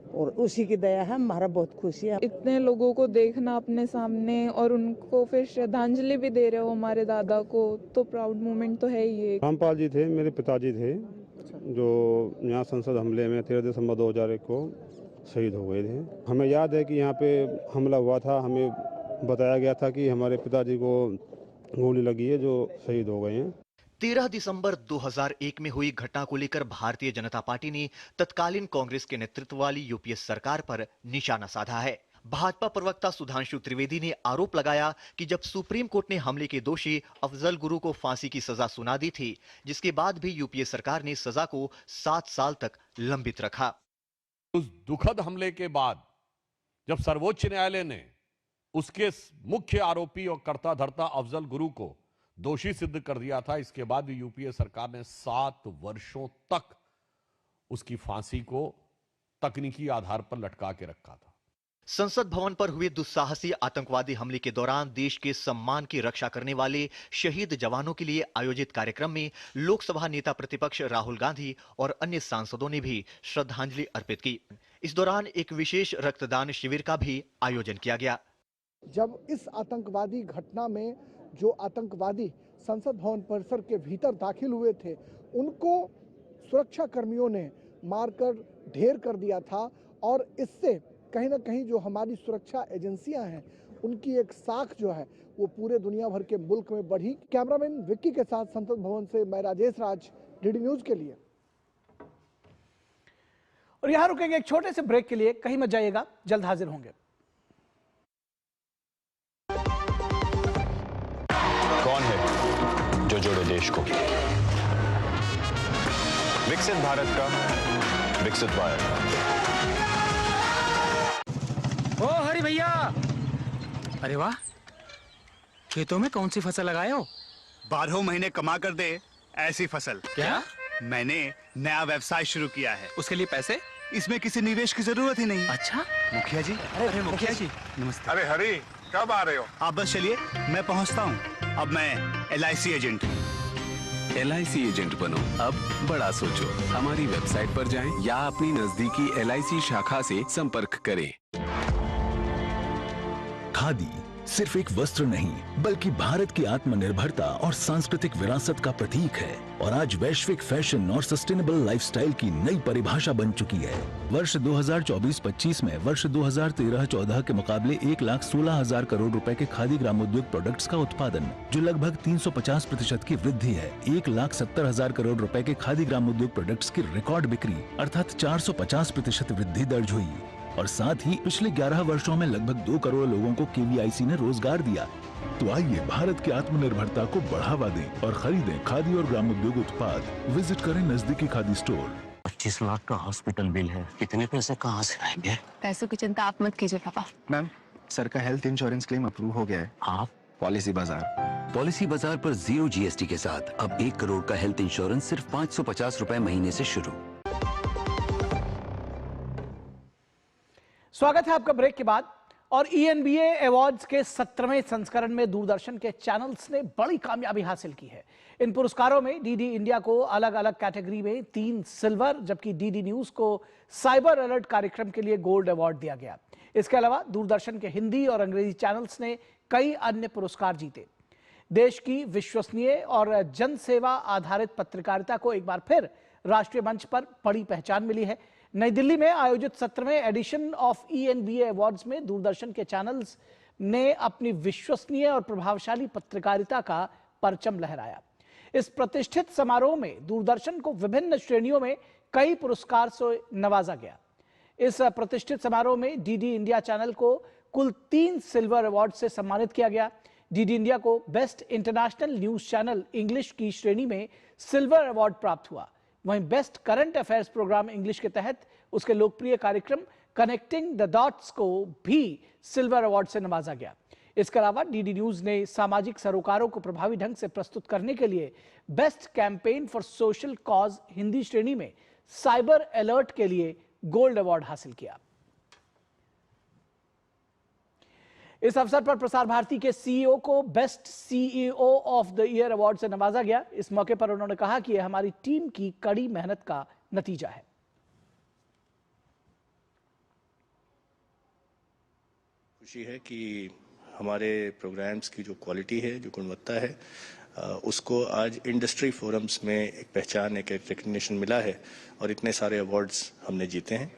Speaker 14: और उसी की दया है, हमारा बहुत खुशी है।
Speaker 24: इतने लोगों को देखना अपने सामने और उनको फिर श्रद्धांजलि भी दे रहे हो हमारे दादा को, तो प्राउड मोमेंट तो है ही।
Speaker 25: रामपाल जी थे, मेरे पिताजी थे, जो यहाँ संसद हमले में 13 दिसंबर 2001 को शहीद हो गए थे। हमें याद है कि यहाँ पे हमला हुआ था, हमें बताया गया था कि हमारे पिताजी को गोली लगी है जो शहीद हो गए हैं।
Speaker 18: 13 दिसंबर 2001 में हुई घटना को लेकर भारतीय जनता पार्टी ने तत्कालीन कांग्रेस के नेतृत्व वाली यूपीए सरकार पर निशाना साधा है। भाजपा प्रवक्ता सुधांशु त्रिवेदी ने आरोप लगाया कि जब सुप्रीम कोर्ट ने हमले के दोषी अफजल गुरु को फांसी की सजा सुना दी थी, जिसके बाद भी यूपीए सरकार ने सजा को 7 साल तक लंबित रखा।
Speaker 3: उस दुखद हमले के बाद जब सर्वोच्च न्यायालय ने उसके मुख्य आरोपी और कर्ता धर्ता अफजल गुरु को दोषी सिद्ध कर दिया था, इसके बाद यूपीए सरकार ने 7 वर्षों तक उसकी फांसी को तकनीकी आधार पर लटका के रखा था।
Speaker 18: संसद भवन पर हुए दुस्साहसी आतंकवादी हमले के दौरान देश के सम्मान की रक्षा करने वाले शहीद जवानों के लिए आयोजित कार्यक्रम में लोकसभा नेता प्रतिपक्ष राहुल गांधी और अन्य सांसदों ने भी श्रद्धांजलि अर्पित की। इस दौरान एक विशेष रक्तदान शिविर का भी आयोजन किया गया।
Speaker 26: जब इस आतंकवादी घटना में जो आतंकवादी संसद भवन परिसर के भीतर दाखिल हुए थे, उनको सुरक्षा कर्मियों ने मारकर ढेर कर दिया था और इससे कहीं ना कहीं जो हमारी सुरक्षा एजेंसियां हैं उनकी एक साख जो है वो पूरे दुनिया भर के मुल्क में बढ़ी। कैमरामैन विक्की के साथ संसद भवन से मैं राजेश राज, डीडी न्यूज के लिए।
Speaker 1: और यहां रुकेंगे एक छोटे से ब्रेक के लिए, कहीं मत जाइएगा, जल्द हाजिर होंगे।
Speaker 27: कौन है जो जोड़े देश को? विकसित भारत का विकसित भारत।
Speaker 10: ओ हरी भैया, अरे वाह, खेतों में कौन सी फसल लगाए हो?
Speaker 28: 12 महीने कमा कर दे ऐसी फसल।
Speaker 10: क्या?
Speaker 28: मैंने नया व्यवसाय शुरू किया है।
Speaker 10: उसके लिए पैसे?
Speaker 28: इसमें किसी निवेश की जरूरत ही नहीं।
Speaker 10: अच्छा
Speaker 28: मुखिया जी,
Speaker 10: अरे मुखिया जी नमस्ते।
Speaker 28: अरे हरी, कब आ रहे हो? आप बस चलिए, मैं पहुंचता हूँ। अब मैं LIC एजेंट हूँ।
Speaker 12: LIC एजेंट बनो, अब बड़ा सोचो। हमारी वेबसाइट पर जाएं या अपनी नजदीकी LIC शाखा से संपर्क करें।
Speaker 2: खादी सिर्फ एक वस्त्र नहीं बल्कि भारत की आत्मनिर्भरता और सांस्कृतिक विरासत का प्रतीक है और आज वैश्विक फैशन और सस्टेनेबल लाइफस्टाइल की नई परिभाषा बन चुकी है। वर्ष 2024-25 में वर्ष 2013-14 के मुकाबले 1,16,000 करोड़ रुपए के खादी ग्रामोद्योग प्रोडक्ट्स का उत्पादन, जो लगभग 350% की वृद्धि है। 1,70,000 करोड़ रुपए के खादी ग्रामोद्योग प्रोडक्ट्स की रिकॉर्ड बिक्री अर्थात 450% वृद्धि दर्ज हुई और साथ ही पिछले 11 वर्षों में लगभग 2 करोड़ लोगों को KVIC ने रोजगार दिया। तो आइए भारत की आत्मनिर्भरता को बढ़ावा दें और खरीदें खादी और ग्रामोद्योग उत्पाद। विजिट करें नजदीकी खादी स्टोर।
Speaker 13: 25 लाख का हॉस्पिटल बिल है, इतने पैसे कहाँ से आएंगे?
Speaker 15: पैसों की चिंता आप मत कीजिए पापा।
Speaker 13: मैम, सर का हेल्थ इंश्योरेंस क्लेम अप्रूव हो गया है। आप पॉलिसी बाजार।
Speaker 16: पॉलिसी बाजार पर 0 GST के साथ अब 1 करोड़ का हेल्थ इंश्योरेंस सिर्फ 550 रुपए महीने से शुरू।
Speaker 1: स्वागत है आपका ब्रेक के बाद। और ENBA अवार्ड्स के 17वें संस्करण में दूरदर्शन के चैनल्स ने बड़ी कामयाबी हासिल की है। इन पुरस्कारों में DD इंडिया को अलग अलग कैटेगरी में 3 सिल्वर, जबकि DD न्यूज को साइबर अलर्ट कार्यक्रम के लिए गोल्ड अवार्ड दिया गया। इसके अलावा दूरदर्शन के हिंदी और अंग्रेजी चैनल्स ने कई अन्य पुरस्कार जीते। देश की विश्वसनीय और जनसेवा आधारित पत्रकारिता को एक बार फिर राष्ट्रीय मंच पर बड़ी पहचान मिली है। नई दिल्ली में आयोजित 17वें एडिशन ऑफ ENBA अवार्ड्स में दूरदर्शन के चैनल्स ने अपनी विश्वसनीय और प्रभावशाली पत्रकारिता का परचम लहराया। इस प्रतिष्ठित समारोह में दूरदर्शन को विभिन्न श्रेणियों में कई पुरस्कार से नवाजा गया। इस प्रतिष्ठित समारोह में DD इंडिया चैनल को कुल 3 सिल्वर अवार्ड से सम्मानित किया गया। DD इंडिया को best international news channel English की श्रेणी में सिल्वर अवार्ड प्राप्त हुआ। वहीं best current affairs programme English के तहत उसके लोकप्रिय कार्यक्रम कनेक्टिंग द डॉट्स को भी सिल्वर अवार्ड से नवाजा गया। इसके अलावा DD न्यूज ने सामाजिक सरोकारों को प्रभावी ढंग से प्रस्तुत करने के लिए best campaign for social cause Hindi श्रेणी में साइबर अलर्ट के लिए गोल्ड अवार्ड हासिल किया। इस अवसर पर प्रसार भारती के CEO को best CEO of the year award से नवाजा गया। इस मौके पर उन्होंने कहा कि यह हमारी टीम की कड़ी मेहनत का नतीजा है।
Speaker 17: खुशी है कि हमारे प्रोग्राम्स की जो क्वालिटी है, जो गुणवत्ता है, उसको आज इंडस्ट्री फोरम्स में एक पहचान, एक रिकग्निशन मिला है और इतने सारे अवार्ड्स हमने जीते हैं।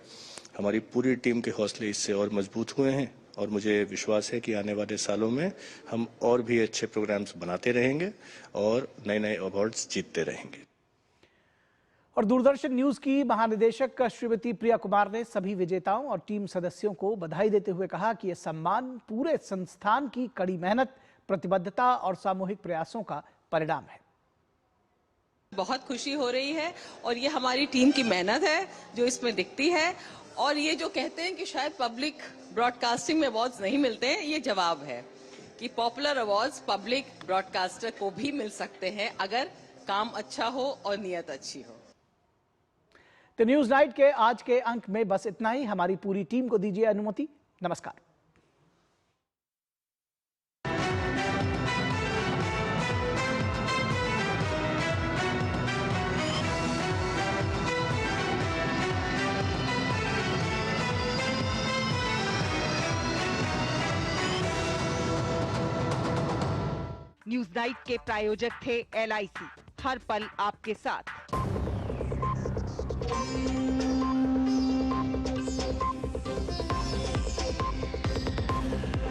Speaker 17: हमारी पूरी टीम के हौसले इससे और मजबूत हुए हैं और मुझे विश्वास है कि आने वाले सालों में हम और भी अच्छे प्रोग्राम्स बनाते रहेंगे और नए नए अवार्ड्स जीतते रहेंगे।
Speaker 1: और दूरदर्शन न्यूज की महानिदेशक श्रीमती प्रिया कुमार ने सभी विजेताओं और टीम सदस्यों को बधाई देते हुए कहा कि यह सम्मान पूरे संस्थान की कड़ी मेहनत, प्रतिबद्धता और सामूहिक प्रयासों का परिणाम है।
Speaker 19: बहुत खुशी हो रही है और ये हमारी टीम की मेहनत है जो इसमें दिखती है। और ये जो कहते हैं कि शायद पब्लिक ब्रॉडकास्टिंग में अवार्ड्स नहीं मिलते हैं, ये जवाब है कि पॉपुलर अवार्ड्स पब्लिक ब्रॉडकास्टर को भी मिल सकते हैं अगर काम अच्छा हो और नियत अच्छी हो।
Speaker 1: तो न्यूज नाइट के आज के अंक में बस इतना ही। हमारी पूरी टीम को दीजिए अनुमति। नमस्कार।
Speaker 20: न्यूज नाइट के प्रायोजक थे LIC, हर पल आपके साथ।